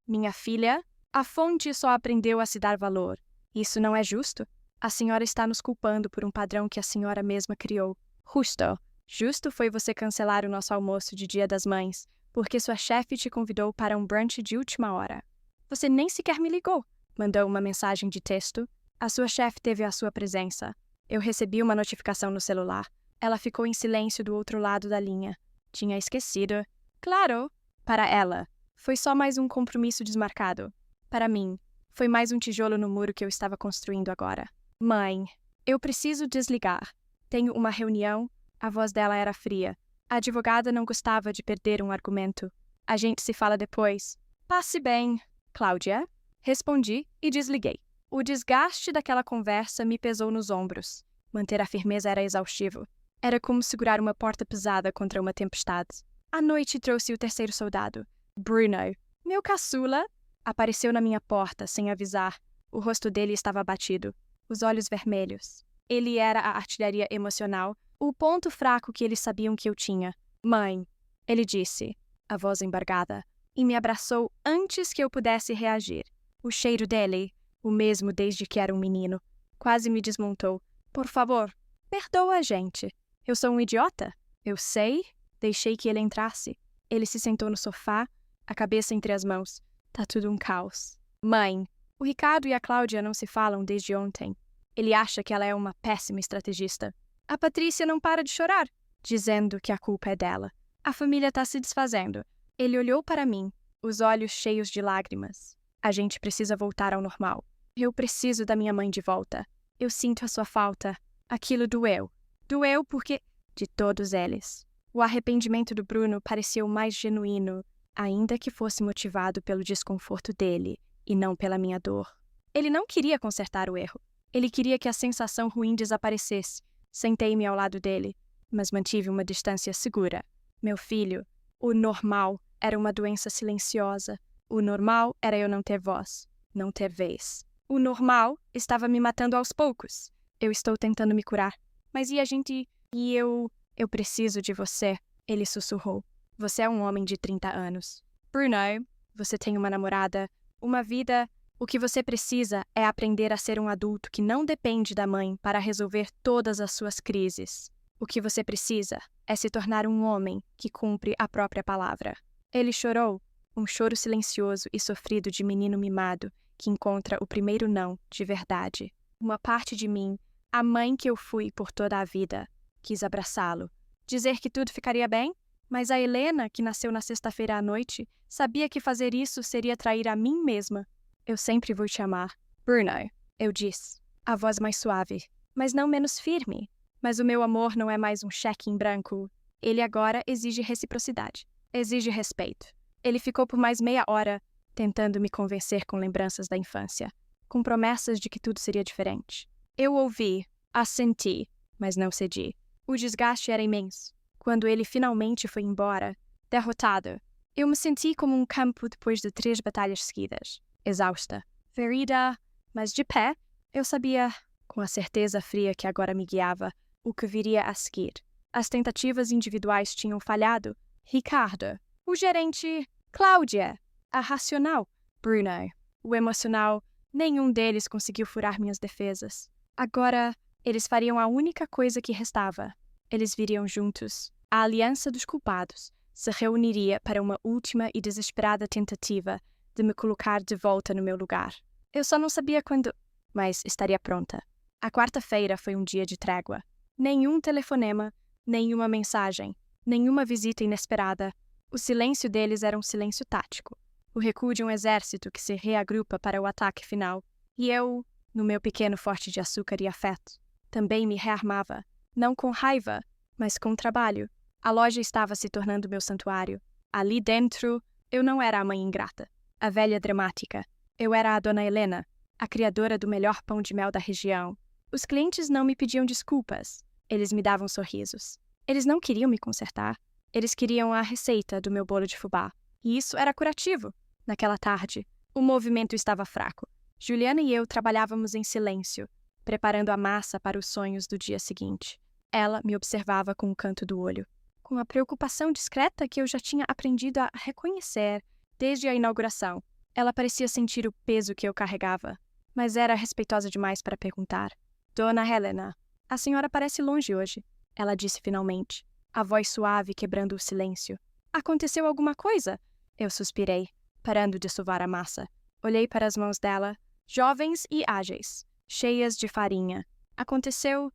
Minha filha, a fonte só aprendeu a se dar valor. Isso não é justo? A senhora está nos culpando por um padrão que a senhora mesma criou. Justo. Justo foi você cancelar o nosso almoço de Dia das Mães, porque sua chefe te convidou para um brunch de última hora. Você nem sequer me ligou. Mandou uma mensagem de texto. A sua chefe teve a sua presença. Eu recebi uma notificação no celular. Ela ficou em silêncio do outro lado da linha. Tinha esquecido. Claro! Para ela, foi só mais um compromisso desmarcado. Para mim, foi mais um tijolo no muro que eu estava construindo agora. Mãe, eu preciso desligar. Tenho uma reunião. A voz dela era fria. A advogada não gostava de perder um argumento. A gente se fala depois. Passe bem, Cláudia. Respondi e desliguei. O desgaste daquela conversa me pesou nos ombros. Manter a firmeza era exaustivo. Era como segurar uma porta pesada contra uma tempestade. A noite trouxe o terceiro soldado. Bruno, meu caçula, apareceu na minha porta sem avisar. O rosto dele estava abatido, os olhos vermelhos. Ele era a artilharia emocional, o ponto fraco que eles sabiam que eu tinha. Mãe, ele disse, a voz embargada, e me abraçou antes que eu pudesse reagir. O cheiro dele, o mesmo desde que era um menino, quase me desmontou. Por favor, perdoa a gente. Eu sou um idiota? Eu sei. Deixei que ele entrasse. Ele se sentou no sofá, a cabeça entre as mãos. Tá tudo um caos. Mãe, o Ricardo e a Cláudia não se falam desde ontem. Ele acha que ela é uma péssima estrategista. A Patrícia não para de chorar, dizendo que a culpa é dela. A família tá se desfazendo. Ele olhou para mim, os olhos cheios de lágrimas. A gente precisa voltar ao normal. Eu preciso da minha mãe de volta. Eu sinto a sua falta. Aquilo doeu. Doeu porque, de todos eles. O arrependimento do Bruno parecia o mais genuíno, ainda que fosse motivado pelo desconforto dele e não pela minha dor. Ele não queria consertar o erro. Ele queria que a sensação ruim desaparecesse. Sentei-me ao lado dele, mas mantive uma distância segura. Meu filho, o normal era uma doença silenciosa. O normal era eu não ter voz, não ter vez. O normal estava me matando aos poucos. Eu estou tentando me curar. Mas e a gente... E eu... Eu preciso de você, ele sussurrou. Você é um homem de 30 anos. Bruno, você tem uma namorada, uma vida... O que você precisa é aprender a ser um adulto que não depende da mãe para resolver todas as suas crises. O que você precisa é se tornar um homem que cumpre a própria palavra. Ele chorou, um choro silencioso e sofrido de menino mimado que encontra o primeiro não de verdade. Uma parte de mim, a mãe que eu fui por toda a vida, quis abraçá-lo, dizer que tudo ficaria bem, mas a Helena, que nasceu na sexta-feira à noite, sabia que fazer isso seria trair a mim mesma. Eu sempre vou te amar. Bruno, eu disse, a voz mais suave, mas não menos firme. Mas o meu amor não é mais um cheque em branco. Ele agora exige reciprocidade, exige respeito. Ele ficou por mais meia hora tentando me convencer com lembranças da infância, com promessas de que tudo seria diferente. Eu ouvi, assenti, mas não cedi. O desgaste era imenso. Quando ele finalmente foi embora, derrotado, eu me senti como um campo depois de 3 batalhas seguidas. Exausta, ferida, mas de pé, eu sabia, com a certeza fria que agora me guiava, o que viria a seguir. As tentativas individuais tinham falhado. Ricardo, o gerente, Cláudia, a racional, Bruno, o emocional, nenhum deles conseguiu furar minhas defesas. Agora, eles fariam a única coisa que restava. Eles viriam juntos. A aliança dos culpados se reuniria para uma última e desesperada tentativa de me colocar de volta no meu lugar. Eu só não sabia quando, mas estaria pronta. A quarta-feira foi um dia de trégua. Nenhum telefonema, nenhuma mensagem, nenhuma visita inesperada. O silêncio deles era um silêncio tático. O recuo de um exército que se reagrupa para o ataque final. E eu, no meu pequeno forte de açúcar e afeto, também me rearmava. Não com raiva, mas com trabalho. A loja estava se tornando meu santuário. Ali dentro, eu não era a mãe ingrata, a velha dramática. Eu era a dona Helena, a criadora do melhor pão de mel da região. Os clientes não me pediam desculpas. Eles me davam sorrisos. Eles não queriam me consertar. Eles queriam a receita do meu bolo de fubá. E isso era curativo. Naquela tarde, o movimento estava fraco. Juliana e eu trabalhávamos em silêncio, preparando a massa para os sonhos do dia seguinte. Ela me observava com um canto do olho, com a preocupação discreta que eu já tinha aprendido a reconhecer desde a inauguração. Ela parecia sentir o peso que eu carregava, mas era respeitosa demais para perguntar. Dona Helena, a senhora parece longe hoje, ela disse finalmente, a voz suave quebrando o silêncio. Aconteceu alguma coisa? Eu suspirei, parando de sovar a massa. Olhei para as mãos dela, jovens e ágeis, cheias de farinha. Aconteceu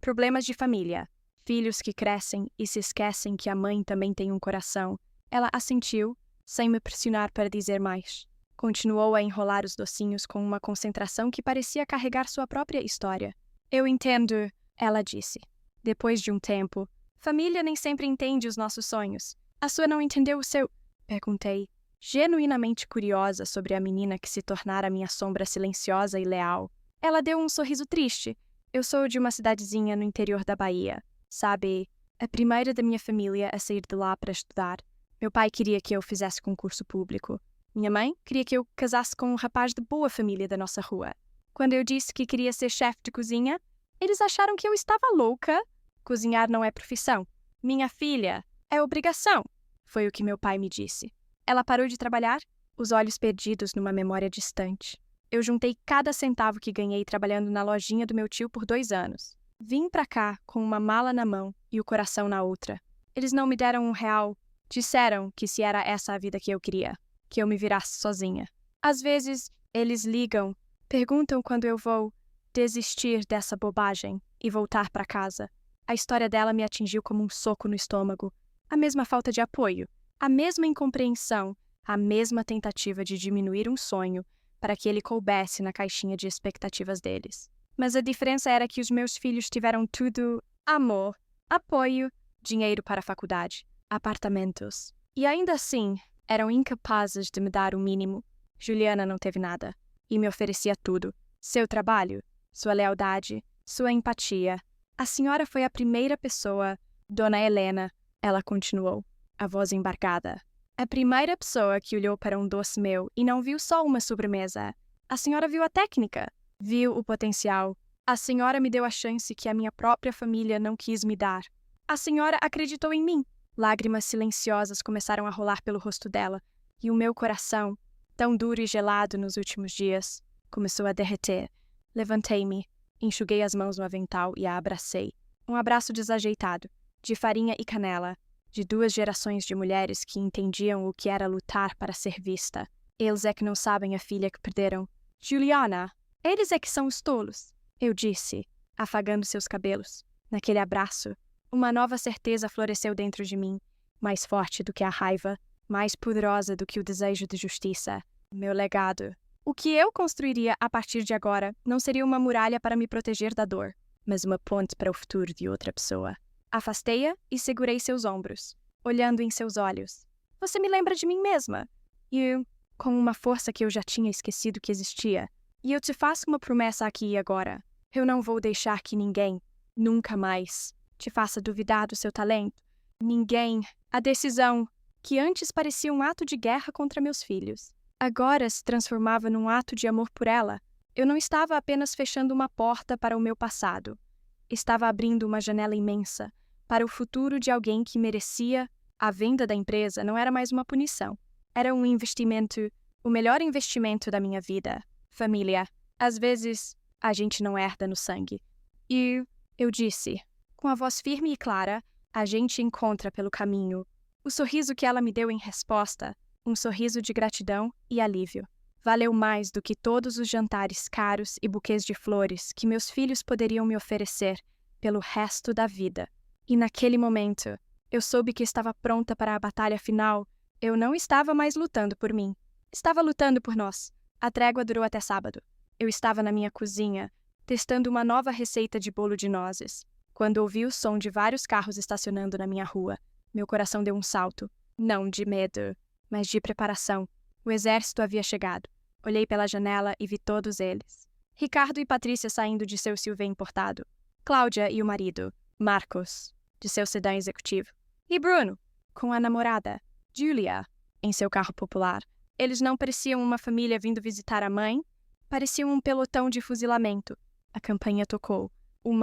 problemas de família. Filhos que crescem e se esquecem que a mãe também tem um coração. Ela assentiu, sem me pressionar para dizer mais. Continuou a enrolar os docinhos com uma concentração que parecia carregar sua própria história. Eu entendo, ela disse. Depois de um tempo, família nem sempre entende os nossos sonhos. A sua não entendeu o seu? Perguntei, genuinamente curiosa sobre a menina que se tornara minha sombra silenciosa e leal. Ela deu um sorriso triste. Eu sou de uma cidadezinha no interior da Bahia. Sabe, a primeira da minha família a sair de lá para estudar. Meu pai queria que eu fizesse concurso público. Minha mãe queria que eu casasse com um rapaz de boa família da nossa rua. Quando eu disse que queria ser chefe de cozinha, eles acharam que eu estava louca. Cozinhar não é profissão. Minha filha, é obrigação, foi o que meu pai me disse. Ela parou de trabalhar, os olhos perdidos numa memória distante. Eu juntei cada centavo que ganhei trabalhando na lojinha do meu tio por 2 anos. Vim pra cá com uma mala na mão e o coração na outra. Eles não me deram R$1. Disseram que se era essa a vida que eu queria, que eu me virasse sozinha. Às vezes, eles ligam, perguntam quando eu vou desistir dessa bobagem e voltar pra casa. A história dela me atingiu como um soco no estômago. A mesma falta de apoio, a mesma incompreensão, a mesma tentativa de diminuir um sonho para que ele coubesse na caixinha de expectativas deles. Mas a diferença era que os meus filhos tiveram tudo: amor, apoio, dinheiro para a faculdade, apartamentos. E ainda assim, eram incapazes de me dar o mínimo. Juliana não teve nada e me oferecia tudo. Seu trabalho, sua lealdade, sua empatia. A senhora foi a primeira pessoa, Dona Helena, ela continuou, a voz embargada. A primeira pessoa que olhou para um doce meu e não viu só uma sobremesa. A senhora viu a técnica, viu o potencial. A senhora me deu a chance que a minha própria família não quis me dar. A senhora acreditou em mim. Lágrimas silenciosas começaram a rolar pelo rosto dela, e o meu coração, tão duro e gelado nos últimos dias, começou a derreter. Levantei-me, enxuguei as mãos no avental e a abracei. Um abraço desajeitado, de farinha e canela, de 2 gerações de mulheres que entendiam o que era lutar para ser vista. Eles é que não sabem a filha que perderam. Juliana, eles é que são os tolos, eu disse, afagando seus cabelos. Naquele abraço, uma nova certeza floresceu dentro de mim, mais forte do que a raiva, mais poderosa do que o desejo de justiça. Meu legado. O que eu construiria a partir de agora não seria uma muralha para me proteger da dor, mas uma ponte para o futuro de outra pessoa. Afastei-a e segurei seus ombros, olhando em seus olhos. Você me lembra de mim mesma. E, com uma força que eu já tinha esquecido que existia, e eu te faço uma promessa aqui e agora. Eu não vou deixar que ninguém, nunca mais, te faça duvidar do seu talento. Ninguém. A decisão, que antes parecia um ato de guerra contra meus filhos, agora se transformava num ato de amor por ela. Eu não estava apenas fechando uma porta para o meu passado. Estava abrindo uma janela imensa para o futuro de alguém que merecia. A venda da empresa não era mais uma punição. Era um investimento, o melhor investimento da minha vida. Família. Às vezes, a gente não herda no sangue. E eu disse, com a voz firme e clara, a gente encontra pelo caminho. O sorriso que ela me deu em resposta, um sorriso de gratidão e alívio. Valeu mais do que todos os jantares caros e buquês de flores que meus filhos poderiam me oferecer pelo resto da vida. E naquele momento, eu soube que estava pronta para a batalha final. Eu não estava mais lutando por mim. Estava lutando por nós. A trégua durou até sábado. Eu estava na minha cozinha, testando uma nova receita de bolo de nozes, quando ouvi o som de vários carros estacionando na minha rua. Meu coração deu um salto. Não de medo, mas de preparação. O exército havia chegado. Olhei pela janela e vi todos eles. Ricardo e Patrícia saindo de seu Silvia importado. Cláudia e o marido, Marcos, de seu sedã executivo. E Bruno, com a namorada, Julia, em seu carro popular. Eles não pareciam uma família vindo visitar a mãe, pareciam um pelotão de fuzilamento. A campainha tocou. 1,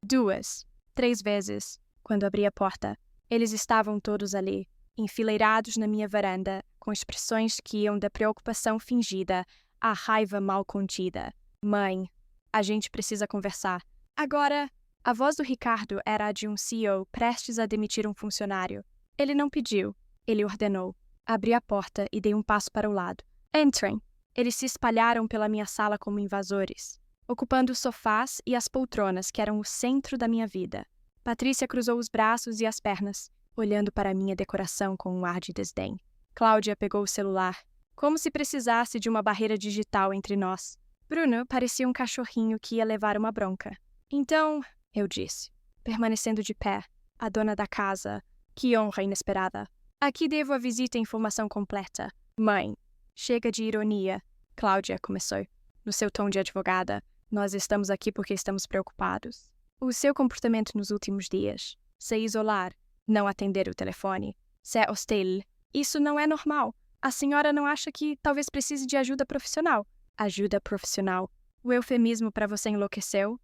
2, 3 vezes. Quando abri a porta, eles estavam todos ali, enfileirados na minha varanda, com expressões que iam da preocupação fingida à raiva mal contida. Mãe, a gente precisa conversar. Agora, a voz do Ricardo era a de um CEO prestes a demitir um funcionário. Ele não pediu, ele ordenou. Abri a porta e dei um passo para o lado. Entrem. Eles se espalharam pela minha sala como invasores, ocupando os sofás e as poltronas que eram o centro da minha vida. Patrícia cruzou os braços e as pernas, olhando para a minha decoração com um ar de desdém. Cláudia pegou o celular, como se precisasse de uma barreira digital entre nós. Bruno parecia um cachorrinho que ia levar uma bronca. Então, eu disse, permanecendo de pé, a dona da casa, que honra inesperada. Aqui devo a visita e informação completa. Mãe, chega de ironia. Cláudia começou, no seu tom de advogada. Nós estamos aqui porque estamos preocupados. O seu comportamento nos últimos dias, se isolar, não atender o telefone, ser hostil, isso não é normal. A senhora não acha que talvez precise de ajuda profissional? Ajuda profissional. O eufemismo para você enlouqueceu?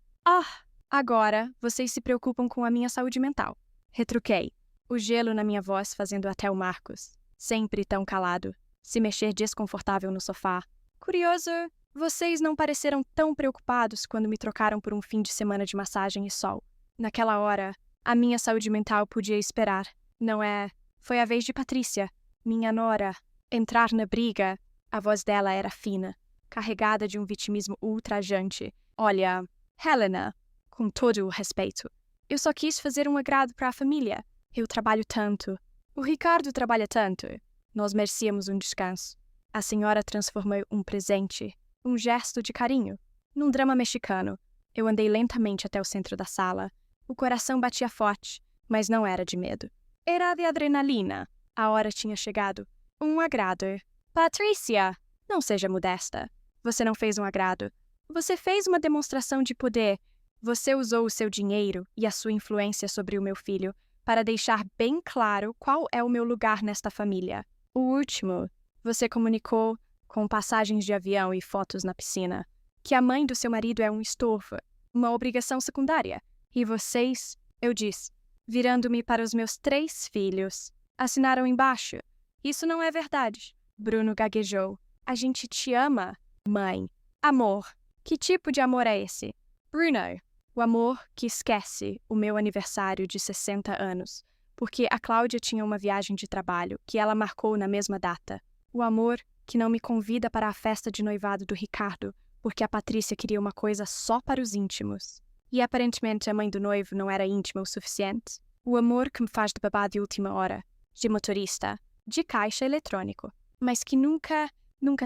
Agora vocês se preocupam com a minha saúde mental. Retruquei, o gelo na minha voz fazendo até o Marcos, sempre tão calado, se mexer desconfortável no sofá. Curioso, vocês não pareceram tão preocupados quando me trocaram por um fim de semana de massagem e sol. Naquela hora, a minha saúde mental podia esperar. Não é? Foi a vez de Patrícia, minha nora, entrar na briga. A voz dela era fina, carregada de um vitimismo ultrajante. Olha, Helena, com todo o respeito, eu só quis fazer um agrado para a família. Eu trabalho tanto. O Ricardo trabalha tanto. Nós merecíamos um descanso. A senhora transformou um presente, um gesto de carinho, num drama mexicano. Eu andei lentamente até o centro da sala. O coração batia forte, mas não era de medo. Era de adrenalina. A hora tinha chegado. Um agrado. Patrícia, não seja modesta. Você não fez um agrado. Você fez uma demonstração de poder. Você usou o seu dinheiro e a sua influência sobre o meu filho para deixar bem claro qual é o meu lugar nesta família. O último, você comunicou, com passagens de avião e fotos na piscina, que a mãe do seu marido é um estorvo, uma obrigação secundária. E vocês, eu disse, virando-me para os meus 3 filhos, assinaram embaixo. Isso não é verdade. Bruno gaguejou. A gente te ama, mãe. Amor. Que tipo de amor é esse? Bruno. O amor que esquece o meu aniversário de 60 anos, porque a Cláudia tinha uma viagem de trabalho que ela marcou na mesma data. O amor que não me convida para a festa de noivado do Ricardo, porque a Patrícia queria uma coisa só para os íntimos. E aparentemente a mãe do noivo não era íntima o suficiente. O amor que me faz de babá de última hora, de motorista, de caixa eletrônico, mas que nunca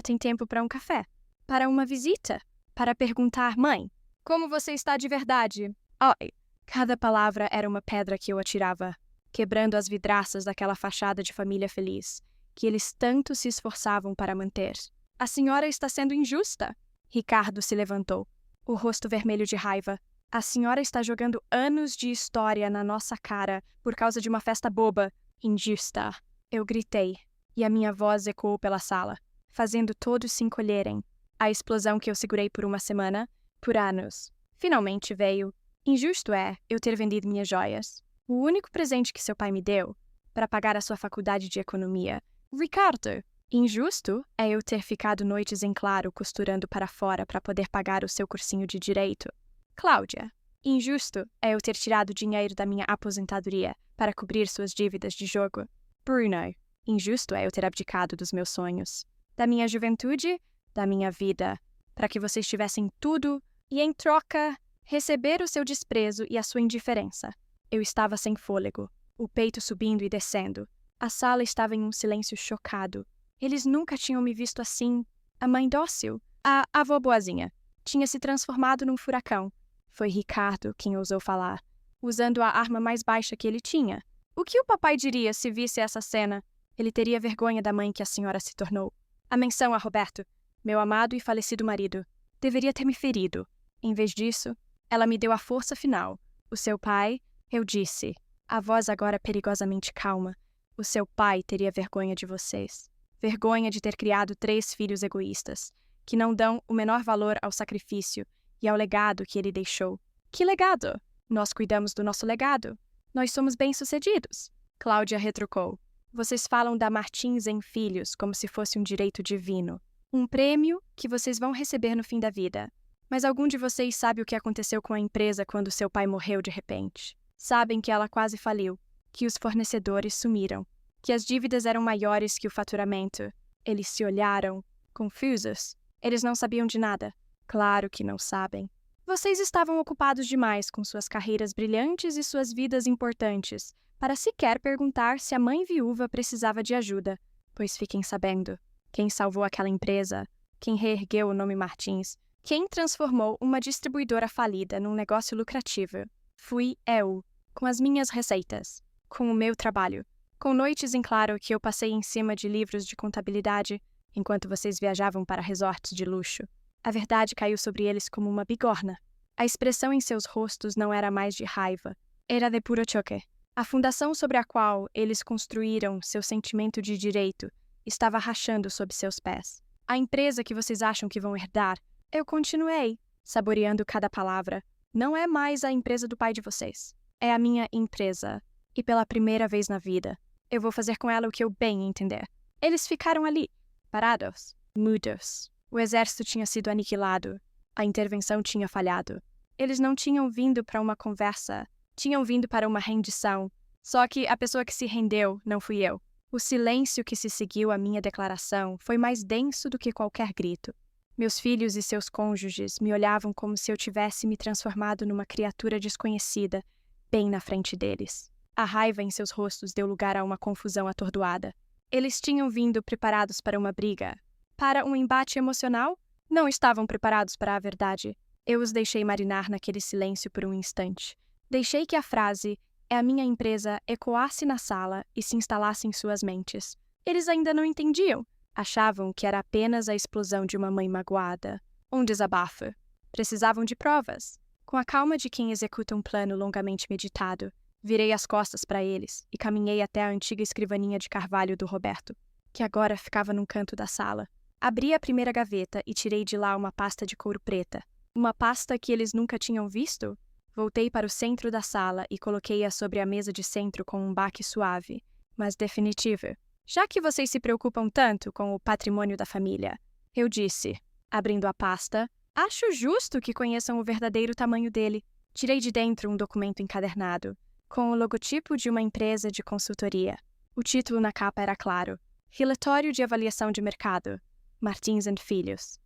tem tempo para um café, para uma visita, para perguntar, mãe, como você está de verdade? Ai, cada palavra era uma pedra que eu atirava, quebrando as vidraças daquela fachada de família feliz, que eles tanto se esforçavam para manter. A senhora está sendo injusta. Ricardo se levantou, o rosto vermelho de raiva. A senhora está jogando anos de história na nossa cara por causa de uma festa boba. Injusta. Eu gritei, e a minha voz ecoou pela sala, fazendo todos se encolherem. A explosão que eu segurei por uma semana, por anos, finalmente veio. Injusto é eu ter vendido minhas joias. O único presente que seu pai me deu, para pagar a sua faculdade de economia. Ricardo, injusto é eu ter ficado noites em claro costurando para fora para poder pagar o seu cursinho de direito. Cláudia, injusto é eu ter tirado dinheiro da minha aposentadoria para cobrir suas dívidas de jogo. Bruno, injusto é eu ter abdicado dos meus sonhos, da minha juventude, da minha vida, para que vocês tivessem tudo e, em troca, receber o seu desprezo e a sua indiferença. Eu estava sem fôlego, o peito subindo e descendo. A sala estava em um silêncio chocado. Eles nunca tinham me visto assim. A mãe dócil, a avó boazinha, tinha se transformado num furacão. Foi Ricardo quem ousou falar, usando a arma mais baixa que ele tinha. O que o papai diria se visse essa cena? Ele teria vergonha da mãe que a senhora se tornou. A menção a Roberto, meu amado e falecido marido, deveria ter me ferido. Em vez disso, ela me deu a força final. O seu pai, eu disse, a voz agora perigosamente calma. O seu pai teria vergonha de vocês. Vergonha de ter criado 3 filhos egoístas, que não dão o menor valor ao sacrifício e ao legado que ele deixou. Que legado? Nós cuidamos do nosso legado. Nós somos bem-sucedidos. Cláudia retrucou. Vocês falam da Martins em Filhos como se fosse um direito divino. Um prêmio que vocês vão receber no fim da vida. Mas algum de vocês sabe o que aconteceu com a empresa quando seu pai morreu de repente? Sabem que ela quase faliu, que os fornecedores sumiram, que as dívidas eram maiores que o faturamento. Eles se olharam, confusos. Eles não sabiam de nada. Claro que não sabem. Vocês estavam ocupados demais com suas carreiras brilhantes e suas vidas importantes, para sequer perguntar se a mãe viúva precisava de ajuda. Pois fiquem sabendo, quem salvou aquela empresa, quem reergueu o nome Martins, quem transformou uma distribuidora falida num negócio lucrativo, fui eu, com as minhas receitas, com o meu trabalho, com noites em claro que eu passei em cima de livros de contabilidade, enquanto vocês viajavam para resorts de luxo. A verdade caiu sobre eles como uma bigorna. A expressão em seus rostos não era mais de raiva, era de puro choque. A fundação sobre a qual eles construíram seu sentimento de direito estava rachando sob seus pés. A empresa que vocês acham que vão herdar, eu continuei, saboreando cada palavra. Não é mais a empresa do pai de vocês. É a minha empresa. E pela primeira vez na vida, eu vou fazer com ela o que eu bem entender. Eles ficaram ali, parados, mudos. O exército tinha sido aniquilado. A intervenção tinha falhado. Eles não tinham vindo para uma conversa. Tinham vindo para uma rendição. Só que a pessoa que se rendeu não fui eu. O silêncio que se seguiu à minha declaração foi mais denso do que qualquer grito. Meus filhos e seus cônjuges me olhavam como se eu tivesse me transformado numa criatura desconhecida, bem na frente deles. A raiva em seus rostos deu lugar a uma confusão atordoada. Eles tinham vindo preparados para uma briga. Para um embate emocional? Não estavam preparados para a verdade. Eu os deixei marinar naquele silêncio por um instante, Deixei que a frase "é a minha empresa" ecoasse na sala e se instalasse em suas mentes. Eles ainda não entendiam. Achavam que era apenas a explosão de uma mãe magoada. Um desabafo. Precisavam de provas. Com a calma de quem executa um plano longamente meditado, virei as costas para eles e caminhei até a antiga escrivaninha de carvalho do Roberto, que agora ficava num canto da sala. Abri a primeira gaveta e tirei de lá uma pasta de couro preta. Uma pasta que eles nunca tinham visto? Voltei para o centro da sala e coloquei-a sobre a mesa de centro com um baque suave, mas definitivo. Já que vocês se preocupam tanto com o patrimônio da família, eu disse, abrindo a pasta, acho justo que conheçam o verdadeiro tamanho dele. Tirei de dentro um documento encadernado, com o logotipo de uma empresa de consultoria. O título na capa era claro: Relatório de Avaliação de Mercado, Martins & Filhos.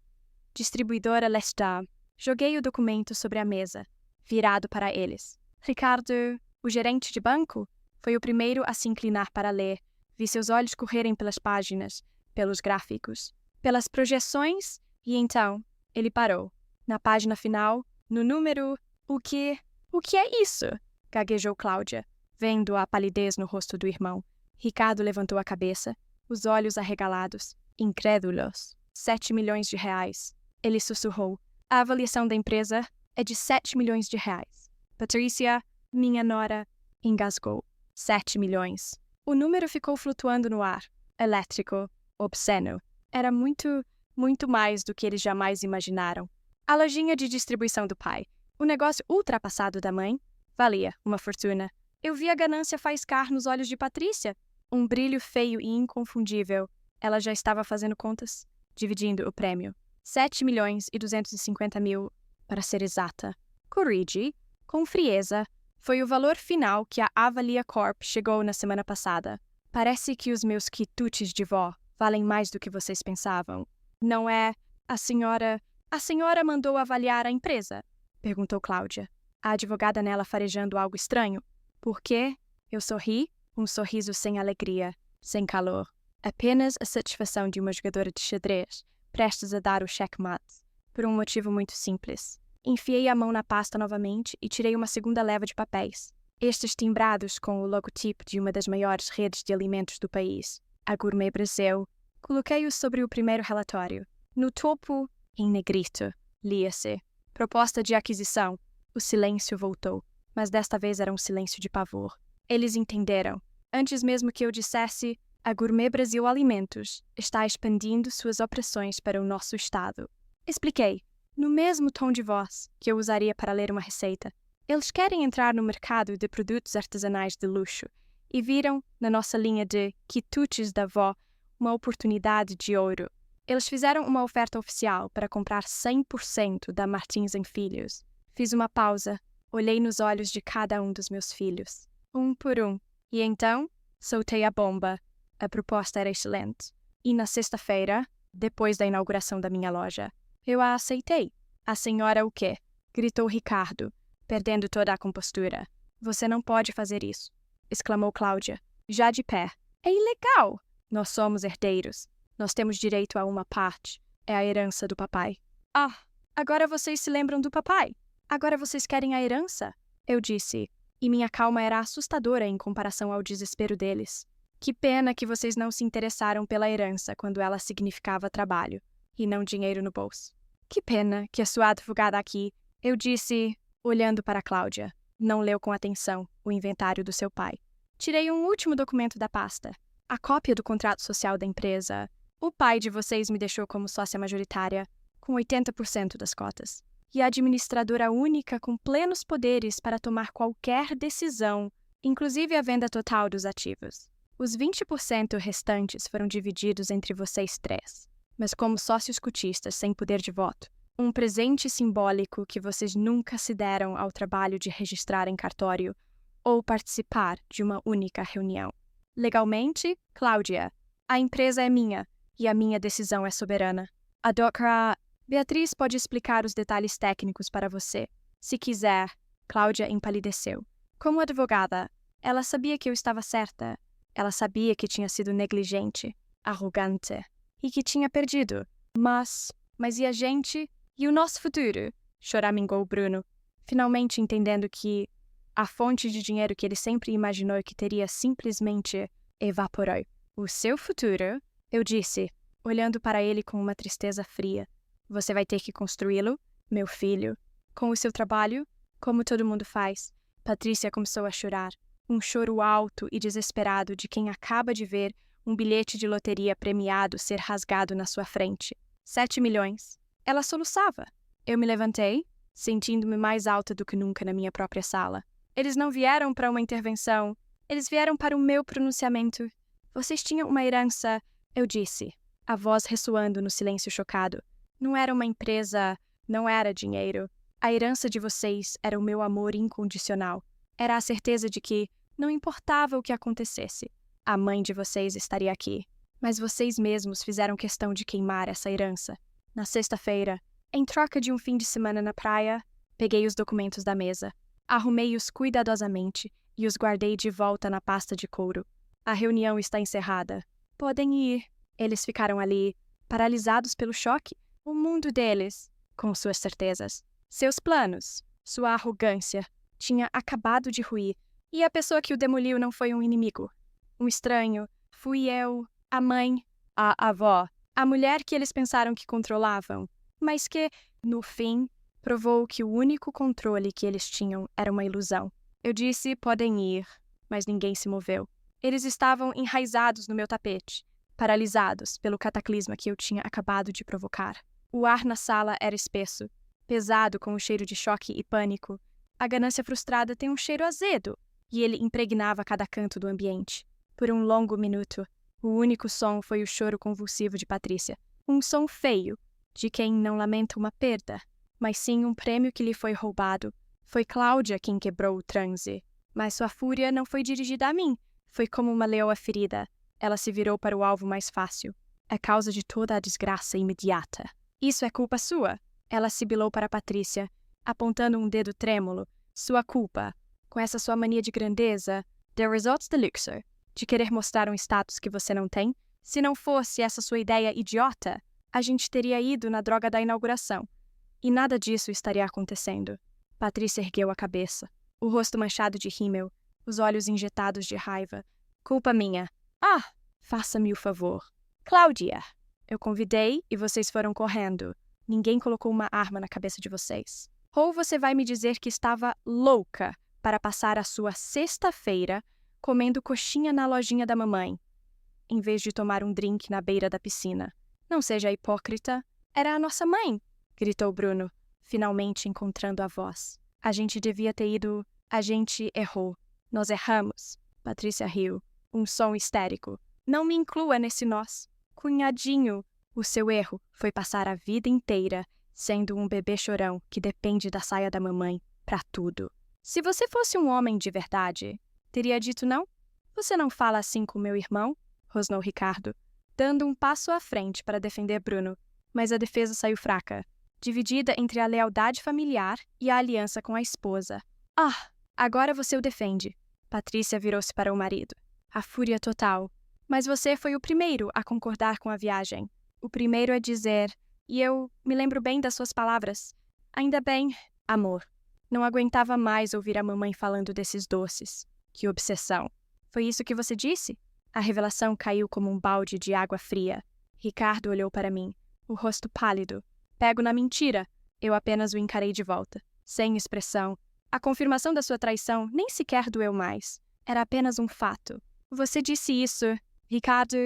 Distribuidora Lestat. Joguei o documento sobre a mesa, virado para eles. Ricardo, o gerente de banco, foi o primeiro a se inclinar para ler. Vi seus olhos correrem pelas páginas, pelos gráficos, pelas projeções, e então ele parou. Na página final, no número... O que é isso? Gaguejou Cláudia, vendo a palidez no rosto do irmão. Ricardo levantou a cabeça, os olhos arregalados, incrédulos. 7 milhões de reais. Ele sussurrou. A avaliação da empresa é de 7 milhões de reais. Patrícia, minha nora, engasgou. 7 milhões. O número ficou flutuando no ar. Elétrico, obsceno. Era muito mais do que eles jamais imaginaram. A lojinha de distribuição do pai, o negócio ultrapassado da mãe, valia uma fortuna. Eu vi a ganância faiscar nos olhos de Patrícia. Um brilho feio e inconfundível. Ela já estava fazendo contas, dividindo o prêmio. 7 milhões e 250 mil, para ser exata. Corrigi, com frieza, foi o valor final que a Avalia Corp chegou na semana passada. Parece que os meus quitutes de vó valem mais do que vocês pensavam. Não é? A senhora mandou avaliar a empresa? Perguntou Cláudia, a advogada nela farejando algo estranho. Por quê? Eu sorri, um sorriso sem alegria, sem calor. Apenas a satisfação de uma jogadora de xadrez, prestes a dar o checkmate, por um motivo muito simples. Enfiei a mão na pasta novamente e tirei uma segunda leva de papéis. Estes timbrados com o logotipo de uma das maiores redes de alimentos do país, a Gourmet Brasil. Coloquei-os sobre o primeiro relatório. No topo, em negrito, lia-se: Proposta de aquisição. O silêncio voltou, mas desta vez era um silêncio de pavor. Eles entenderam. Antes mesmo que eu dissesse, a Gourmet Brasil Alimentos está expandindo suas operações para o nosso estado. Expliquei, no mesmo tom de voz que eu usaria para ler uma receita. Eles querem entrar no mercado de produtos artesanais de luxo e viram, na nossa linha de quitutes da vó, uma oportunidade de ouro. Eles fizeram uma oferta oficial para comprar 100% da Martins & Filhos. Fiz uma pausa, olhei nos olhos de cada um dos meus filhos, um por um, e então soltei a bomba. A proposta era excelente. E na sexta-feira, depois da inauguração da minha loja, eu a aceitei. A senhora o quê? Gritou Ricardo, perdendo toda a compostura. Você não pode fazer isso, exclamou Cláudia, já de pé. É ilegal! Nós somos herdeiros. Nós temos direito a uma parte. É a herança do papai. Ah, agora vocês se lembram do papai? Agora vocês querem a herança? Eu disse, e minha calma era assustadora em comparação ao desespero deles. Que pena que vocês não se interessaram pela herança quando ela significava trabalho, e não dinheiro no bolso. Que pena que a sua advogada aqui, eu disse, olhando para Cláudia, não leu com atenção o inventário do seu pai. Tirei um último documento da pasta, a cópia do contrato social da empresa. O pai de vocês me deixou como sócia majoritária, com 80% das cotas, e a administradora única com plenos poderes para tomar qualquer decisão, inclusive a venda total dos ativos. Os 20% restantes foram divididos entre vocês três, mas como sócios cotistas sem poder de voto, um presente simbólico que vocês nunca se deram ao trabalho de registrar em cartório ou participar de uma única reunião. Legalmente, Cláudia, a empresa é minha e a minha decisão é soberana. A Dra. Beatriz pode explicar os detalhes técnicos para você. Se quiser, Cláudia empalideceu. Como advogada, ela sabia que eu estava certa. Ela sabia que tinha sido negligente, arrogante e que tinha perdido. Mas e a gente? E o nosso futuro? Choramingou Bruno, finalmente entendendo que A fonte de dinheiro que ele sempre imaginou que teria simplesmente evaporou. O seu futuro, eu disse, olhando para ele com uma tristeza fria. Você vai ter que construí-lo, meu filho. Com o seu trabalho, como todo mundo faz. Patrícia começou a chorar. Um choro alto e desesperado de quem acaba de ver um bilhete de loteria premiado ser rasgado na sua frente. 7 milhões. Ela soluçava. Eu me levantei, sentindo-me mais alta do que nunca na minha própria sala. Eles não vieram para uma intervenção. Eles vieram para o meu pronunciamento. Vocês tinham uma herança, eu disse, a voz ressoando no silêncio chocado. Não era uma empresa, não era dinheiro. A herança de vocês era o meu amor incondicional. Era a certeza de que, não importava o que acontecesse, a mãe de vocês estaria aqui. Mas vocês mesmos fizeram questão de queimar essa herança. Na sexta-feira, em troca de um fim de semana na praia, peguei os documentos da mesa. Arrumei-os cuidadosamente e os guardei de volta na pasta de couro. A reunião está encerrada. Podem ir. Eles ficaram ali, paralisados pelo choque. O mundo deles, com suas certezas, seus planos, sua arrogância, tinha acabado de ruir. E a pessoa que o demoliu não foi um inimigo. Um estranho. Fui eu, a mãe, a avó, a mulher que eles pensaram que controlavam, mas que, no fim, provou que o único controle que eles tinham era uma ilusão. Eu disse, podem ir, mas ninguém se moveu. Eles estavam enraizados no meu tapete, paralisados pelo cataclisma que eu tinha acabado de provocar. O ar na sala era espesso, pesado com o cheiro de choque e pânico. A ganância frustrada tem um cheiro azedo, e ele impregnava cada canto do ambiente. Por um longo minuto, o único som foi o choro convulsivo de Patrícia. Um som feio, de quem não lamenta uma perda, mas sim um prêmio que lhe foi roubado. Foi Cláudia quem quebrou o transe. Mas sua fúria não foi dirigida a mim. Foi como uma leoa ferida. Ela se virou para o alvo mais fácil. É causa de toda a desgraça imediata. Isso é culpa sua. Ela sibilou para Patrícia, apontando um dedo trêmulo. Sua culpa. Com essa sua mania de grandeza, the results de luxor, de querer mostrar um status que você não tem. Se não fosse essa sua ideia idiota, a gente teria ido na droga da inauguração. E nada disso estaria acontecendo. Patrícia ergueu a cabeça, o rosto manchado de rímel, os olhos injetados de raiva. Culpa minha. Ah, faça-me o favor. Cláudia. Eu convidei e vocês foram correndo. Ninguém colocou uma arma na cabeça de vocês. Ou você vai me dizer que estava louca para passar a sua sexta-feira comendo coxinha na lojinha da mamãe, em vez de tomar um drink na beira da piscina. Não seja hipócrita. Era a nossa mãe, gritou Bruno, finalmente encontrando a voz. A gente devia ter ido. A gente errou. Nós erramos. Patrícia riu. Um som histérico. Não me inclua nesse nós. Cunhadinho. O seu erro foi passar a vida inteira sendo um bebê chorão que depende da saia da mamãe pra tudo. Se você fosse um homem de verdade, teria dito não? Você não fala assim com meu irmão? Rosnou Ricardo, dando um passo à frente para defender Bruno. Mas a defesa saiu fraca, dividida entre a lealdade familiar e a aliança com a esposa. Ah, agora você o defende. Patrícia virou-se para o marido. A fúria total. Mas você foi o primeiro a concordar com a viagem. O primeiro a dizer, e eu me lembro bem das suas palavras. Ainda bem, amor. Não aguentava mais ouvir a mamãe falando desses doces. Que obsessão. Foi isso que você disse? A revelação caiu como um balde de água fria. Ricardo olhou para mim, o rosto pálido. Pego na mentira. Eu apenas o encarei de volta, sem expressão. A confirmação da sua traição nem sequer doeu mais. Era apenas um fato. Você disse isso, Ricardo.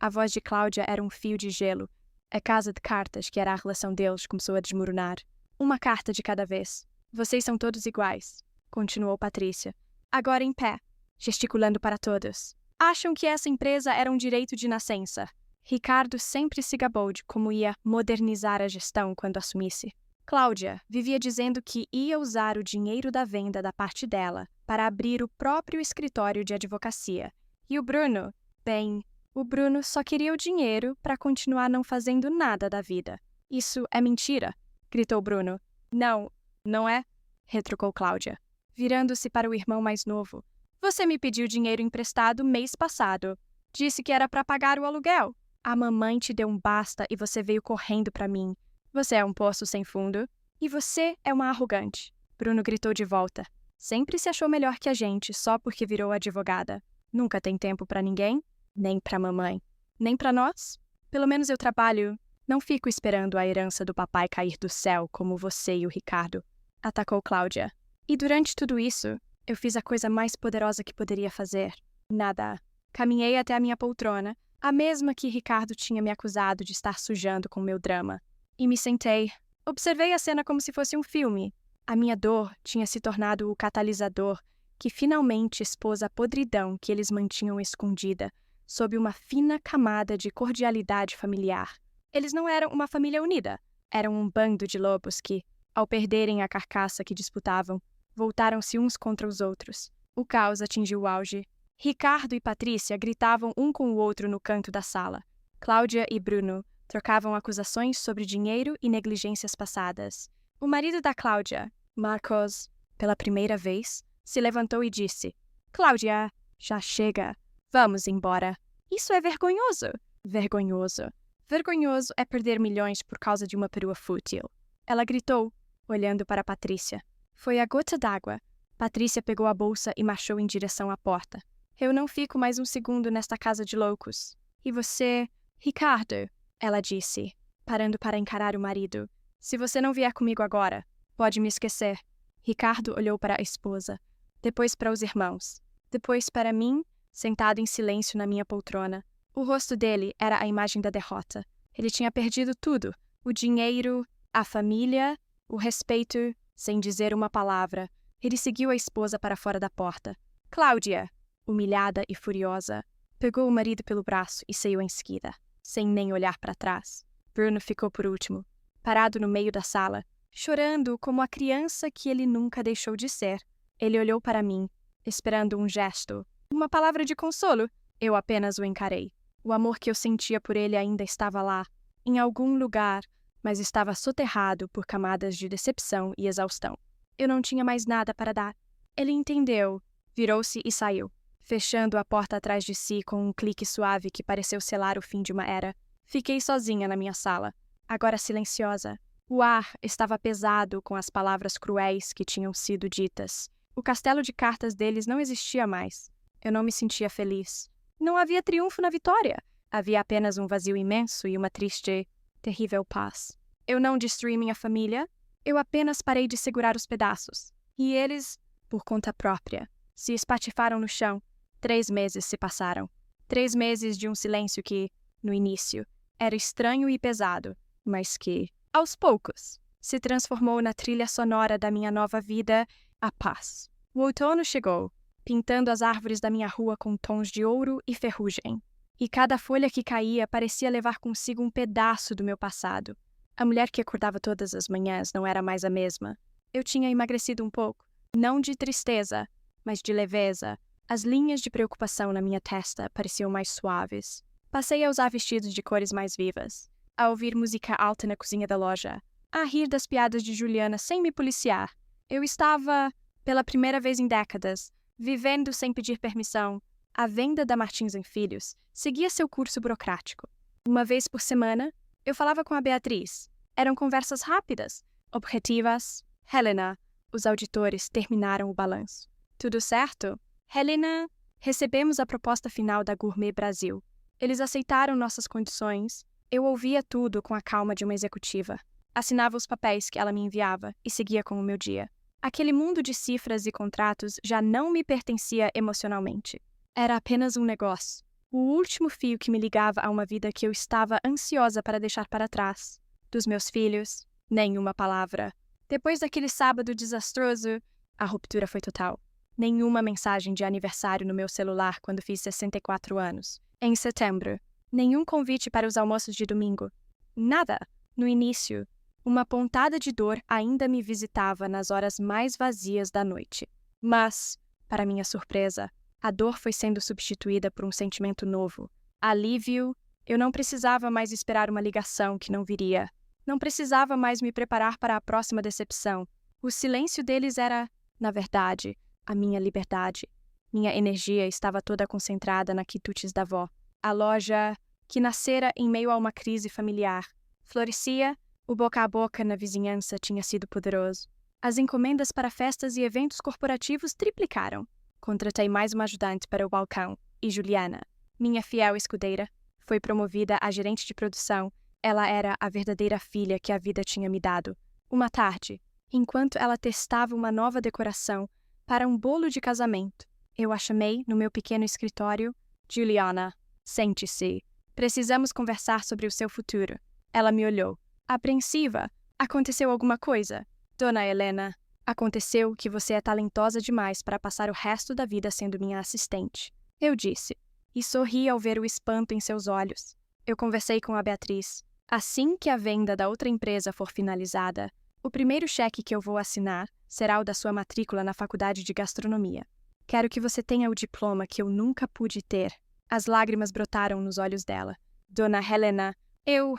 A voz de Cláudia era um fio de gelo. A casa de cartas que era a relação deles começou a desmoronar. Uma carta de cada vez. Vocês são todos iguais, continuou Patrícia. Agora em pé, gesticulando para todos. Acham que essa empresa era um direito de nascença. Ricardo sempre se gabou de como ia modernizar a gestão quando assumisse. Cláudia vivia dizendo que ia usar o dinheiro da venda da parte dela para abrir o próprio escritório de advocacia. E o Bruno, bem, o Bruno só queria o dinheiro para continuar não fazendo nada da vida. Isso é mentira, gritou Bruno. Não, não é? Retrucou Cláudia, virando-se para o irmão mais novo. Você me pediu dinheiro emprestado mês passado. Disse que era para pagar o aluguel. A mamãe te deu um basta e você veio correndo para mim. Você é um poço sem fundo. E você é uma arrogante. Bruno gritou de volta. Sempre se achou melhor que a gente só porque virou advogada. Nunca tem tempo pra ninguém, nem pra mamãe, nem pra nós. Pelo menos eu trabalho. Não fico esperando a herança do papai cair do céu como você e o Ricardo. Atacou Cláudia. E durante tudo isso, eu fiz a coisa mais poderosa que poderia fazer. Nada. Caminhei até a minha poltrona, a mesma que Ricardo tinha me acusado de estar sujando com meu drama. E me sentei. Observei a cena como se fosse um filme. A minha dor tinha se tornado o catalisador que finalmente expôs a podridão que eles mantinham escondida sob uma fina camada de cordialidade familiar. Eles não eram uma família unida. Eram um bando de lobos que, ao perderem a carcaça que disputavam, voltaram-se uns contra os outros. O caos atingiu o auge. Ricardo e Patrícia gritavam um com o outro no canto da sala. Cláudia e Bruno trocavam acusações sobre dinheiro e negligências passadas. O marido da Cláudia, Marcos, pela primeira vez, se levantou e disse: Cláudia, já chega. Vamos embora. Isso é vergonhoso. Vergonhoso. Vergonhoso é perder milhões por causa de uma perua fútil. Ela gritou, olhando para Patrícia. Foi a gota d'água. Patrícia pegou a bolsa e marchou em direção à porta. Eu não fico mais um segundo nesta casa de loucos. E você, Ricardo? Ela disse, parando para encarar o marido. Se você não vier comigo agora, pode me esquecer. Ricardo olhou para a esposa, depois para os irmãos, depois para mim, sentado em silêncio na minha poltrona. O rosto dele era a imagem da derrota. Ele tinha perdido tudo: o dinheiro, a família, o respeito, sem dizer uma palavra. Ele seguiu a esposa para fora da porta. Cláudia, humilhada e furiosa, pegou o marido pelo braço e saiu em seguida, sem nem olhar para trás. Bruno ficou por último, parado no meio da sala, chorando como a criança que ele nunca deixou de ser. Ele olhou para mim, esperando um gesto, uma palavra de consolo. Eu apenas o encarei. O amor que eu sentia por ele ainda estava lá, em algum lugar, mas estava soterrado por camadas de decepção e exaustão. Eu não tinha mais nada para dar. Ele entendeu, virou-se e saiu, fechando a porta atrás de si com um clique suave que pareceu selar o fim de uma era. Fiquei sozinha na minha sala, agora silenciosa. O ar estava pesado com as palavras cruéis que tinham sido ditas. O castelo de cartas deles não existia mais. Eu não me sentia feliz. Não havia triunfo na vitória. Havia apenas um vazio imenso e uma triste, terrível paz. Eu não destruí minha família. Eu apenas parei de segurar os pedaços. E eles, por conta própria, se espatifaram no chão. 3 meses se passaram. 3 meses de um silêncio que, no início, era estranho e pesado, mas que, aos poucos, se transformou na trilha sonora da minha nova vida, a paz. O outono chegou, pintando as árvores da minha rua com tons de ouro e ferrugem. E cada folha que caía parecia levar consigo um pedaço do meu passado. A mulher que acordava todas as manhãs não era mais a mesma. Eu tinha emagrecido um pouco, não de tristeza, mas de leveza. As linhas de preocupação na minha testa pareciam mais suaves. Passei a usar vestidos de cores mais vivas, a ouvir música alta na cozinha da loja, a rir das piadas de Juliana sem me policiar. Eu estava, pela primeira vez em décadas, vivendo sem pedir permissão. A venda da Martins & Filhos seguia seu curso burocrático. Uma vez por semana, eu falava com a Beatriz. Eram conversas rápidas, objetivas. Helena, os auditores terminaram o balanço. Tudo certo? Helena, recebemos a proposta final da Gourmet Brasil. Eles aceitaram nossas condições. Eu ouvia tudo com a calma de uma executiva. Assinava os papéis que ela me enviava e seguia com o meu dia. Aquele mundo de cifras e contratos já não me pertencia emocionalmente. Era apenas um negócio. O último fio que me ligava a uma vida que eu estava ansiosa para deixar para trás. Dos meus filhos, nenhuma palavra. Depois daquele sábado desastroso, a ruptura foi total. Nenhuma mensagem de aniversário no meu celular quando fiz 64 anos. Em setembro. Nenhum convite para os almoços de domingo. Nada. No início, uma pontada de dor ainda me visitava nas horas mais vazias da noite. Mas, para minha surpresa, a dor foi sendo substituída por um sentimento novo. Alívio. Eu não precisava mais esperar uma ligação que não viria. Não precisava mais me preparar para a próxima decepção. O silêncio deles era, na verdade, a minha liberdade. Minha energia estava toda concentrada na quitutes da avó. A loja, que nascera em meio a uma crise familiar, florescia. O boca a boca na vizinhança tinha sido poderoso. As encomendas para festas e eventos corporativos triplicaram. Contratei mais uma ajudante para o balcão, e Juliana, minha fiel escudeira, foi promovida a gerente de produção. Ela era a verdadeira filha que a vida tinha me dado. Uma tarde, enquanto ela testava uma nova decoração para um bolo de casamento, eu a chamei no meu pequeno escritório. Juliana, sente-se. Precisamos conversar sobre o seu futuro. Ela me olhou, apreensiva. Aconteceu alguma coisa? Dona Helena, aconteceu que você é talentosa demais para passar o resto da vida sendo minha assistente. Eu disse, e sorri ao ver o espanto em seus olhos. Eu conversei com a Beatriz. Assim que a venda da outra empresa for finalizada, o primeiro cheque que eu vou assinar será o da sua matrícula na faculdade de gastronomia. Quero que você tenha o diploma que eu nunca pude ter. As lágrimas brotaram nos olhos dela. Dona Helena, eu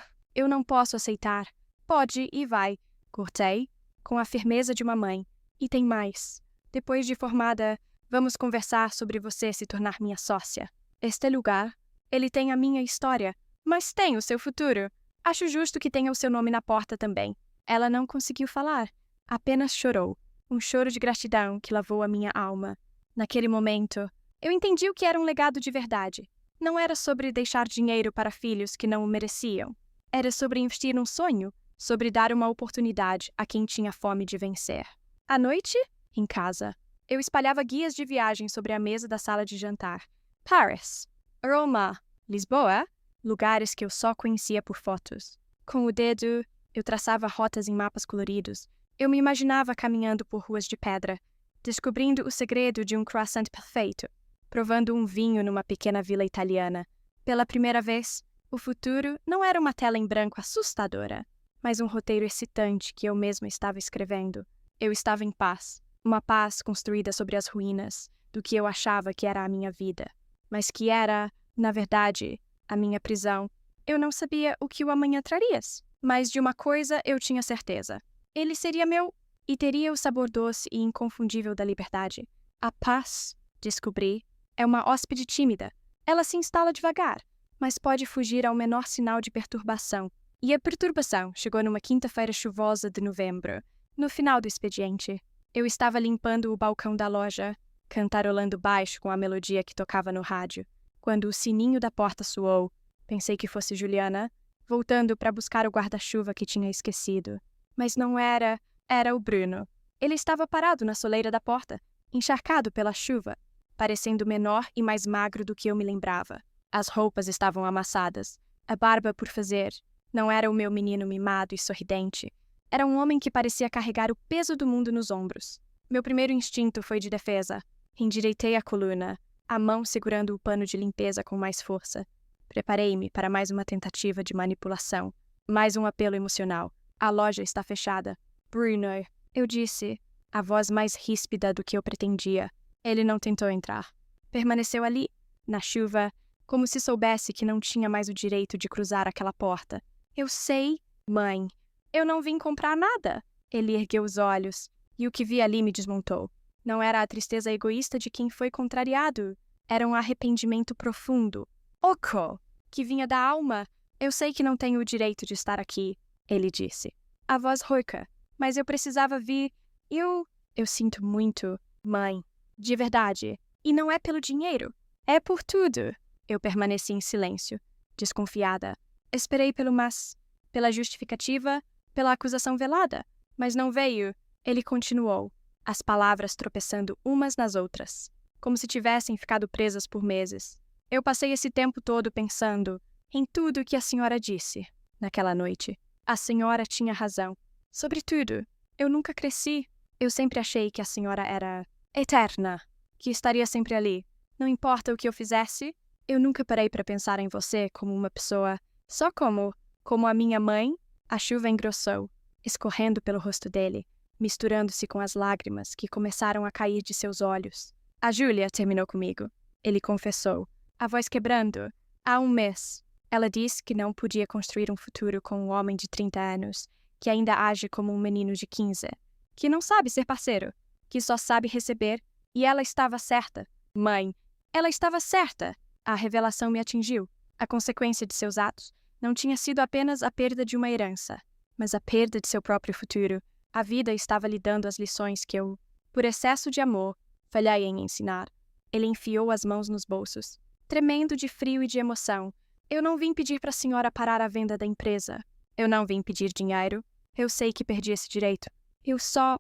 não posso aceitar. Pode e vai. Cortei, com a firmeza de uma mãe. E tem mais. Depois de formada, vamos conversar sobre você se tornar minha sócia. Este lugar, ele tem a minha história, mas tem o seu futuro. Acho justo que tenha o seu nome na porta também. Ela não conseguiu falar, apenas chorou. Um choro de gratidão que lavou a minha alma. Naquele momento, eu entendi o que era um legado de verdade. Não era sobre deixar dinheiro para filhos que não o mereciam. Era sobre investir num sonho, sobre dar uma oportunidade a quem tinha fome de vencer. À noite, em casa, eu espalhava guias de viagem sobre a mesa da sala de jantar. Paris, Roma, Lisboa, lugares que eu só conhecia por fotos. Com o dedo, eu traçava rotas em mapas coloridos. Eu me imaginava caminhando por ruas de pedra, descobrindo o segredo de um croissant perfeito, provando um vinho numa pequena vila italiana. Pela primeira vez, o futuro não era uma tela em branco assustadora, mas um roteiro excitante que eu mesma estava escrevendo. Eu estava em paz, uma paz construída sobre as ruínas do que eu achava que era a minha vida, mas que era, na verdade, a minha prisão. Eu não sabia o que o amanhã traria, mas de uma coisa eu tinha certeza. Ele seria meu e teria o sabor doce e inconfundível da liberdade. A paz, descobri, é uma hóspede tímida. Ela se instala devagar, mas pode fugir ao menor sinal de perturbação. E a perturbação chegou numa quinta-feira chuvosa de novembro. No final do expediente, eu estava limpando o balcão da loja, cantarolando baixo com a melodia que tocava no rádio. Quando o sininho da porta soou, pensei que fosse Juliana, voltando para buscar o guarda-chuva que tinha esquecido. Mas não era, era o Bruno. Ele estava parado na soleira da porta, encharcado pela chuva, parecendo menor e mais magro do que eu me lembrava. As roupas estavam amassadas, a barba por fazer. Não era o meu menino mimado e sorridente. Era um homem que parecia carregar o peso do mundo nos ombros. Meu primeiro instinto foi de defesa. Endireitei a coluna, a mão segurando o pano de limpeza com mais força. Preparei-me para mais uma tentativa de manipulação, mais um apelo emocional. A loja está fechada. Bruno, eu disse, a voz mais ríspida do que eu pretendia. Ele não tentou entrar. Permaneceu ali, na chuva, como se soubesse que não tinha mais o direito de cruzar aquela porta. Eu sei, mãe. Eu não vim comprar nada. Ele ergueu os olhos, e o que vi ali me desmontou. Não era a tristeza egoísta de quem foi contrariado. Era um arrependimento profundo. Oco! Que vinha da alma. Eu sei que não tenho o direito de estar aqui, ele disse. A voz rouca. Mas eu precisava vir. Eu sinto muito, mãe. De verdade. E não é pelo dinheiro. É por tudo. Eu permaneci em silêncio, desconfiada. Esperei pela justificativa, pela acusação velada. Mas não veio. Ele continuou, as palavras tropeçando umas nas outras, como se tivessem ficado presas por meses. Eu passei esse tempo todo pensando em tudo o que a senhora disse naquela noite. A senhora tinha razão. Sobretudo, eu nunca cresci. Eu sempre achei que a senhora era eterna, que estaria sempre ali. Não importa o que eu fizesse, eu nunca parei para pensar em você como uma pessoa, só como a minha mãe. A chuva engrossou, escorrendo pelo rosto dele, misturando-se com as lágrimas que começaram a cair de seus olhos. A Júlia terminou comigo, ele confessou, a voz quebrando. Há um mês, ela disse que não podia construir um futuro com um homem de 30 anos, que ainda age como um menino de 15, que não sabe ser parceiro, que só sabe receber, e ela estava certa. Mãe, ela estava certa. A revelação me atingiu. A consequência de seus atos não tinha sido apenas a perda de uma herança, mas a perda de seu próprio futuro. A vida estava lhe dando as lições que eu, por excesso de amor, falhei em ensinar. Ele enfiou as mãos nos bolsos, tremendo de frio e de emoção. Eu não vim pedir para a senhora parar a venda da empresa. Eu não vim pedir dinheiro. Eu sei que perdi esse direito. Eu só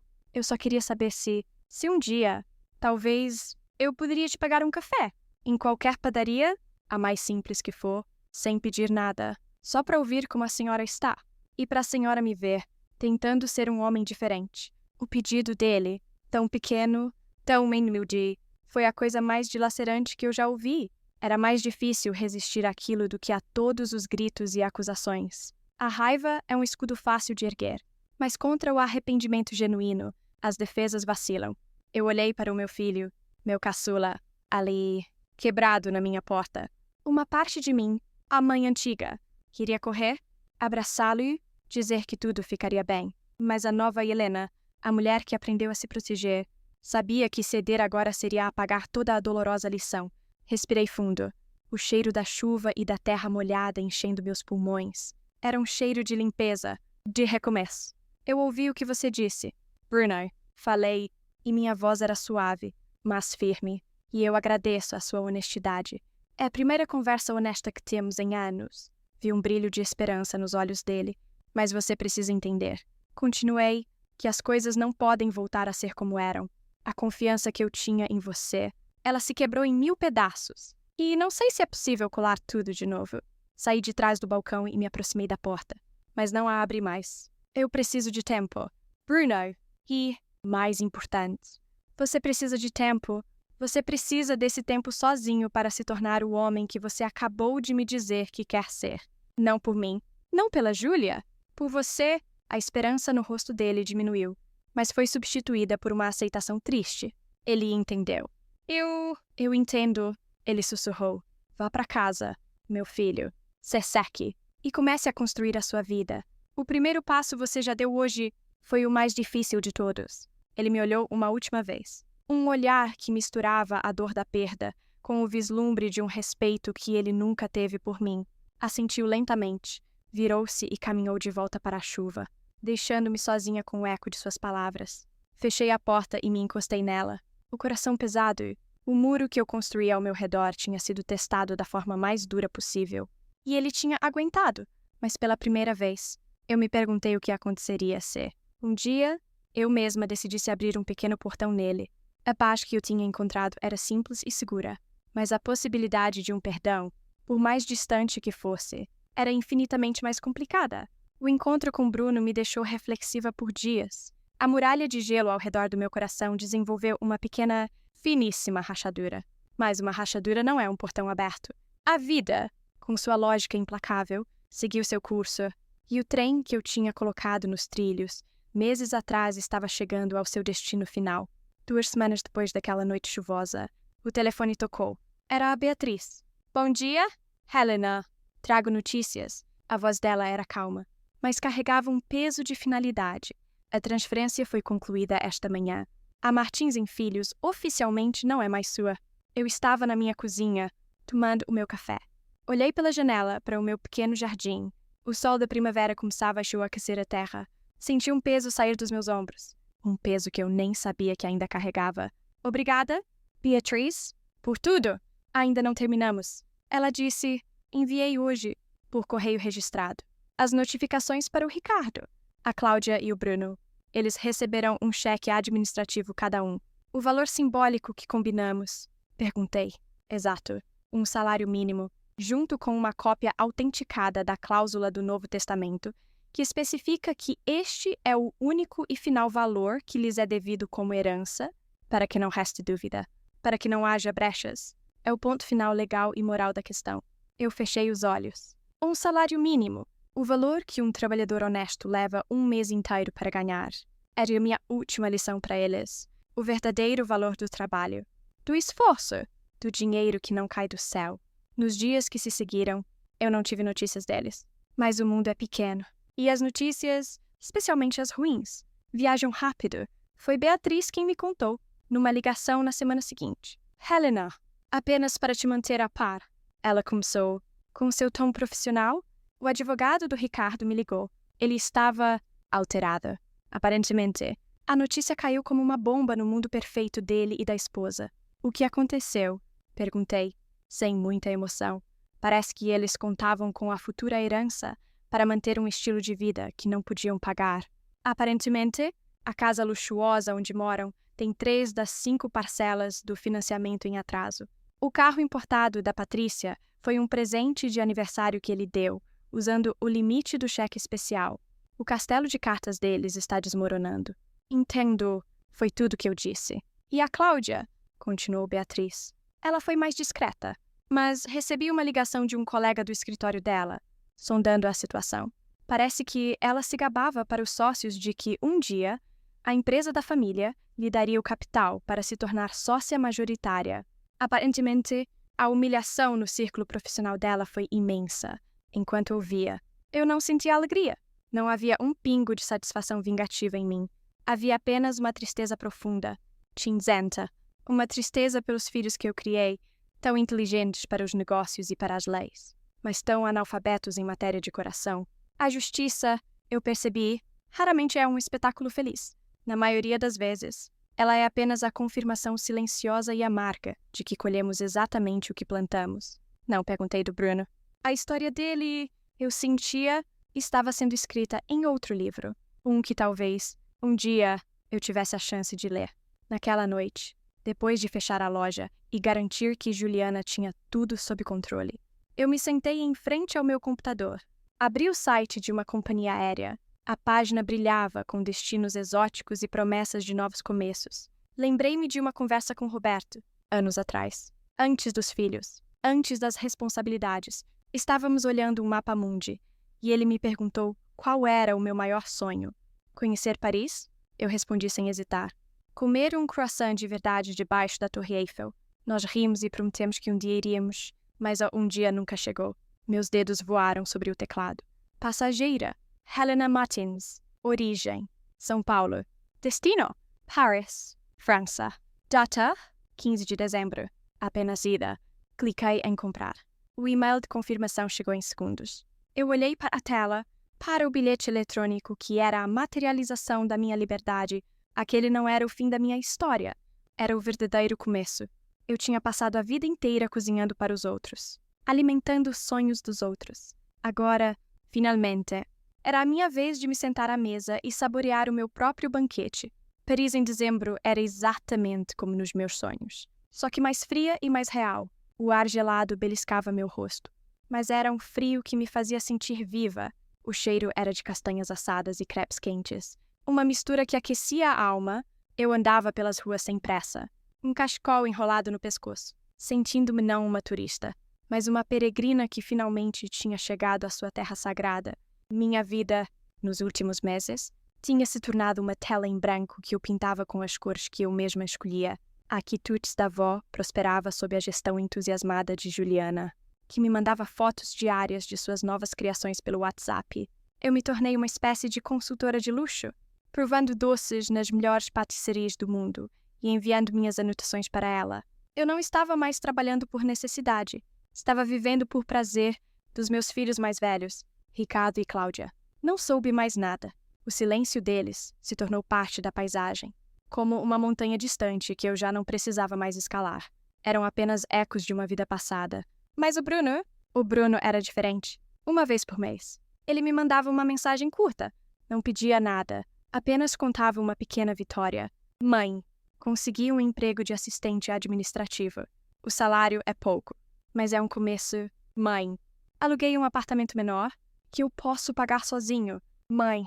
queria saber se um dia, talvez, eu poderia te pagar um café. Em qualquer padaria, a mais simples que for, sem pedir nada, só para ouvir como a senhora está. E para a senhora me ver, tentando ser um homem diferente. O pedido dele, tão pequeno, tão humilde, foi a coisa mais dilacerante que eu já ouvi. Era mais difícil resistir àquilo do que a todos os gritos e acusações. A raiva é um escudo fácil de erguer, mas contra o arrependimento genuíno, as defesas vacilam. Eu olhei para o meu filho, meu caçula, ali, quebrado na minha porta. Uma parte de mim, a mãe antiga, queria correr, abraçá-lo e dizer que tudo ficaria bem. Mas a nova Helena, a mulher que aprendeu a se proteger, sabia que ceder agora seria apagar toda a dolorosa lição. Respirei fundo. O cheiro da chuva e da terra molhada enchendo meus pulmões. Era um cheiro de limpeza, de recomeço. Eu ouvi o que você disse. Bruno, falei, e minha voz era suave, mas firme, e eu agradeço a sua honestidade. É a primeira conversa honesta que temos em anos. Vi um brilho de esperança nos olhos dele. Mas você precisa entender. Continuei, que as coisas não podem voltar a ser como eram. A confiança que eu tinha em você, ela se quebrou em 1000 pedaços. E não sei se é possível colar tudo de novo. Saí de trás do balcão e me aproximei da porta, mas não a abri mais. Eu preciso de tempo. Bruno, e, mais importante, você precisa de tempo. Você precisa desse tempo sozinho para se tornar o homem que você acabou de me dizer que quer ser. Não por mim, não pela Júlia. Por você, a esperança no rosto dele diminuiu, mas foi substituída por uma aceitação triste. Ele entendeu. Eu entendo, ele sussurrou. Vá para casa, meu filho. Se seque e comece a construir a sua vida. O primeiro passo você já deu hoje. Foi o mais difícil de todos. Ele me olhou uma última vez. Um olhar que misturava a dor da perda com o vislumbre de um respeito que ele nunca teve por mim. Assentiu lentamente, virou-se e caminhou de volta para a chuva, deixando-me sozinha com o eco de suas palavras. Fechei a porta e me encostei nela. O coração pesado, o muro que eu construí ao meu redor tinha sido testado da forma mais dura possível. E ele tinha aguentado, mas pela primeira vez, eu me perguntei o que aconteceria se, um dia, eu mesma decidisse abrir um pequeno portão nele. A paz que eu tinha encontrado era simples e segura, mas a possibilidade de um perdão, por mais distante que fosse, era infinitamente mais complicada. O encontro com Bruno me deixou reflexiva por dias. A muralha de gelo ao redor do meu coração desenvolveu uma pequena, finíssima rachadura. Mas uma rachadura não é um portão aberto. A vida, com sua lógica implacável, seguiu seu curso, e o trem que eu tinha colocado nos trilhos, meses atrás, estava chegando ao seu destino final. 2 semanas depois daquela noite chuvosa, o telefone tocou. Era a Beatriz. Bom dia, Helena. Trago notícias. A voz dela era calma, mas carregava um peso de finalidade. A transferência foi concluída esta manhã. A Martins em Filhos oficialmente não é mais sua. Eu estava na minha cozinha, tomando o meu café. Olhei pela janela para o meu pequeno jardim. O sol da primavera começava a aquecer a terra. Senti um peso sair dos meus ombros. Um peso que eu nem sabia que ainda carregava. Obrigada, Beatriz, por tudo. Ainda não terminamos. Ela disse, enviei hoje, por correio registrado, as notificações para o Ricardo, a Cláudia e o Bruno. Eles receberão um cheque administrativo cada um. O valor simbólico que combinamos. Perguntei. Exato. Um salário mínimo, junto com uma cópia autenticada da cláusula do Novo Testamento, que especifica que este é o único e final valor que lhes é devido como herança, para que não reste dúvida, para que não haja brechas. É o ponto final legal e moral da questão. Eu fechei os olhos. Um salário mínimo, o valor que um trabalhador honesto leva um mês inteiro para ganhar. Era a minha última lição para eles. O verdadeiro valor do trabalho, do esforço, do dinheiro que não cai do céu. Nos dias que se seguiram, eu não tive notícias deles. Mas o mundo é pequeno. E as notícias, especialmente as ruins, viajam rápido. Foi Beatriz quem me contou, numa ligação na semana seguinte. Helena, apenas para te manter a par. Ela começou. Com seu tom profissional, o advogado do Ricardo me ligou. Ele estava alterado. Aparentemente, a notícia caiu como uma bomba no mundo perfeito dele e da esposa. O que aconteceu? Perguntei, sem muita emoção. Parece que eles contavam com a futura herança para manter um estilo de vida que não podiam pagar. Aparentemente, a casa luxuosa onde moram tem 3 das 5 parcelas do financiamento em atraso. O carro importado da Patrícia foi um presente de aniversário que ele deu, usando o limite do cheque especial. O castelo de cartas deles está desmoronando. Entendo, foi tudo que eu disse. E a Cláudia? Continuou Beatriz. Ela foi mais discreta, mas recebi uma ligação de um colega do escritório dela, sondando a situação. Parece que ela se gabava para os sócios de que, um dia, a empresa da família lhe daria o capital para se tornar sócia majoritária. Aparentemente, a humilhação no círculo profissional dela foi imensa. Enquanto ouvia, eu não sentia alegria. Não havia um pingo de satisfação vingativa em mim. Havia apenas uma tristeza profunda, cinzenta, uma tristeza pelos filhos que eu criei, tão inteligentes para os negócios e para as leis, mas tão analfabetos em matéria de coração. A justiça, eu percebi, raramente é um espetáculo feliz. Na maioria das vezes, ela é apenas a confirmação silenciosa e amarga de que colhemos exatamente o que plantamos. Não, perguntei do Bruno. A história dele, eu sentia, estava sendo escrita em outro livro. Um que talvez, um dia, eu tivesse a chance de ler. Naquela noite, depois de fechar a loja e garantir que Juliana tinha tudo sob controle, eu me sentei em frente ao meu computador. Abri o site de uma companhia aérea. A página brilhava com destinos exóticos e promessas de novos começos. Lembrei-me de uma conversa com Roberto, anos atrás. Antes dos filhos, antes das responsabilidades, estávamos olhando um mapa mundi, e ele me perguntou qual era o meu maior sonho. Conhecer Paris? Eu respondi sem hesitar. Comer um croissant de verdade debaixo da Torre Eiffel. Nós rimos e prometemos que um dia iríamos, mas um dia nunca chegou. Meus dedos voaram sobre o teclado. Passageira. Helena Martins. Origem. São Paulo. Destino. Paris. França. Data. 15 de dezembro. Apenas ida. Cliquei em comprar. O e-mail de confirmação chegou em segundos. Eu olhei para a tela, para o bilhete eletrônico que era a materialização da minha liberdade. Aquele não era o fim da minha história. Era o verdadeiro começo. Eu tinha passado a vida inteira cozinhando para os outros, alimentando os sonhos dos outros. Agora, finalmente, era a minha vez de me sentar à mesa e saborear o meu próprio banquete. Paris em dezembro era exatamente como nos meus sonhos, só que mais fria e mais real. O ar gelado beliscava meu rosto, mas era um frio que me fazia sentir viva. O cheiro era de castanhas assadas e crepes quentes. Uma mistura que aquecia a alma. Eu andava pelas ruas sem pressa, um cachecol enrolado no pescoço, sentindo-me não uma turista, mas uma peregrina que finalmente tinha chegado à sua terra sagrada. Minha vida, nos últimos meses, tinha se tornado uma tela em branco que eu pintava com as cores que eu mesma escolhia. A quitutes da avó prosperava sob a gestão entusiasmada de Juliana, que me mandava fotos diárias de suas novas criações pelo WhatsApp. Eu me tornei uma espécie de consultora de luxo, provando doces nas melhores patisserias do mundo e enviando minhas anotações para ela. Eu não estava mais trabalhando por necessidade. Estava vivendo por prazer dos meus filhos mais velhos, Ricardo e Cláudia. Não soube mais nada. O silêncio deles se tornou parte da paisagem, como uma montanha distante que eu já não precisava mais escalar. Eram apenas ecos de uma vida passada. Mas o Bruno era diferente. Uma vez por mês. Ele me mandava uma mensagem curta. Não pedia nada. Apenas contava uma pequena vitória. Mãe, consegui um emprego de assistente administrativa. O salário é pouco, mas é um começo. Mãe, aluguei um apartamento menor que eu posso pagar sozinho. Mãe,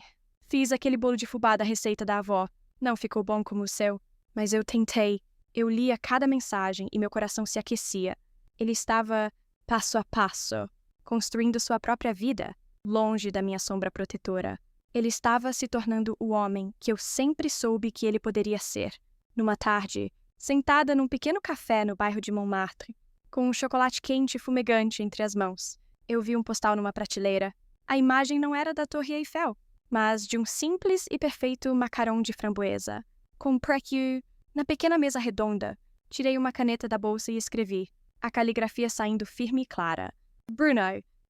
fiz aquele bolo de fubá da receita da avó. Não ficou bom como o seu, mas eu tentei. Eu lia cada mensagem e meu coração se aquecia. Ele estava, passo a passo, construindo sua própria vida, longe da minha sombra protetora. Ele estava se tornando o homem que eu sempre soube que ele poderia ser. Numa tarde, sentada num pequeno café no bairro de Montmartre, com um chocolate quente e fumegante entre as mãos, eu vi um postal numa prateleira. A imagem não era da Torre Eiffel, mas de um simples e perfeito macarrão de framboesa. Com précieux, na pequena mesa redonda, tirei uma caneta da bolsa e escrevi, a caligrafia saindo firme e clara. Bruno,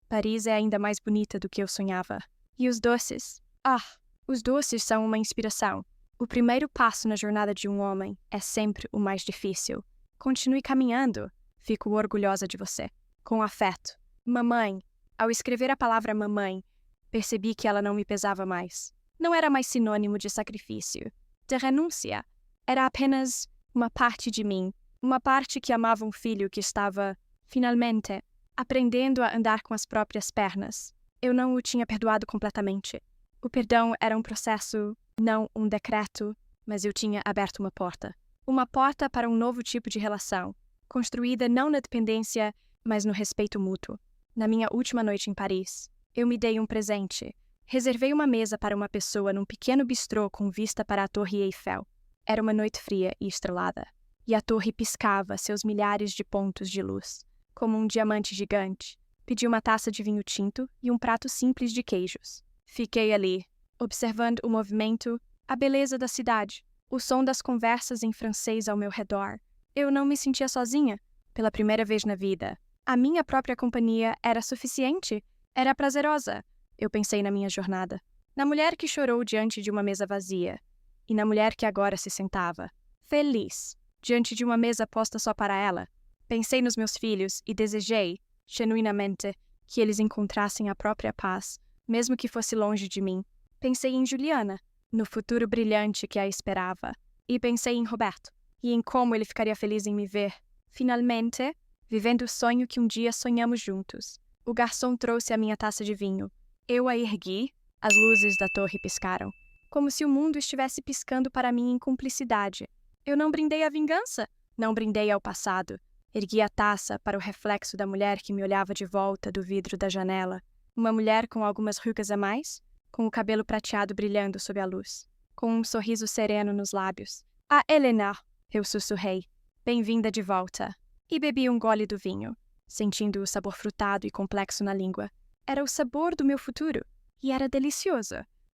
Paris é ainda mais bonita do que eu sonhava. E os doces? Ah, Os doces são uma inspiração. O primeiro passo na jornada de um homem é sempre o mais difícil. Continue caminhando. Fico orgulhosa de você. Com afeto. Mamãe. Ao escrever a palavra mamãe, percebi que ela não me pesava mais. Não era mais sinônimo de sacrifício, de renúncia. Era apenas uma parte de mim, uma parte que amava um filho que estava, finalmente, aprendendo a andar com as próprias pernas. Eu não o tinha perdoado completamente. O perdão era um processo, não um decreto, mas eu tinha aberto uma porta. Uma porta para um novo tipo de relação, construída não na dependência, mas no respeito mútuo. Na minha última noite em Paris, eu me dei um presente. Reservei uma mesa para uma pessoa num pequeno bistrô com vista para a Torre Eiffel. Era uma noite fria e estrelada, e a torre piscava seus milhares de pontos de luz, como um diamante gigante. Pedi uma taça de vinho tinto e um prato simples de queijos. Fiquei ali, observando o movimento, a beleza da cidade, o som das conversas em francês ao meu redor. Eu não me sentia sozinha, pela primeira vez na vida. A minha própria companhia era suficiente, era prazerosa. Eu pensei na minha jornada, na mulher que chorou diante de uma mesa vazia, e na mulher que agora se sentava, feliz, diante de uma mesa posta só para ela. Pensei nos meus filhos e desejei, genuinamente, que eles encontrassem a própria paz, mesmo que fosse longe de mim. Pensei em Juliana, no futuro brilhante que a esperava, e pensei em Roberto, e em como ele ficaria feliz em me ver, finalmente, vivendo o sonho que um dia sonhamos juntos. O garçom trouxe a minha taça de vinho. Eu a ergui, as luzes da torre piscaram, como se o mundo estivesse piscando para mim em cumplicidade. Eu não brindei à vingança, não brindei ao passado. Ergui a taça para o reflexo da mulher que me olhava de volta do vidro da janela. Uma mulher com algumas rugas a mais, com o cabelo prateado brilhando sob a luz, com um sorriso sereno nos lábios. Ah, Helena! Eu sussurrei. Bem-vinda de volta. E bebi um gole do vinho, sentindo o sabor frutado e complexo na língua. Era o sabor do meu futuro, e era delicioso.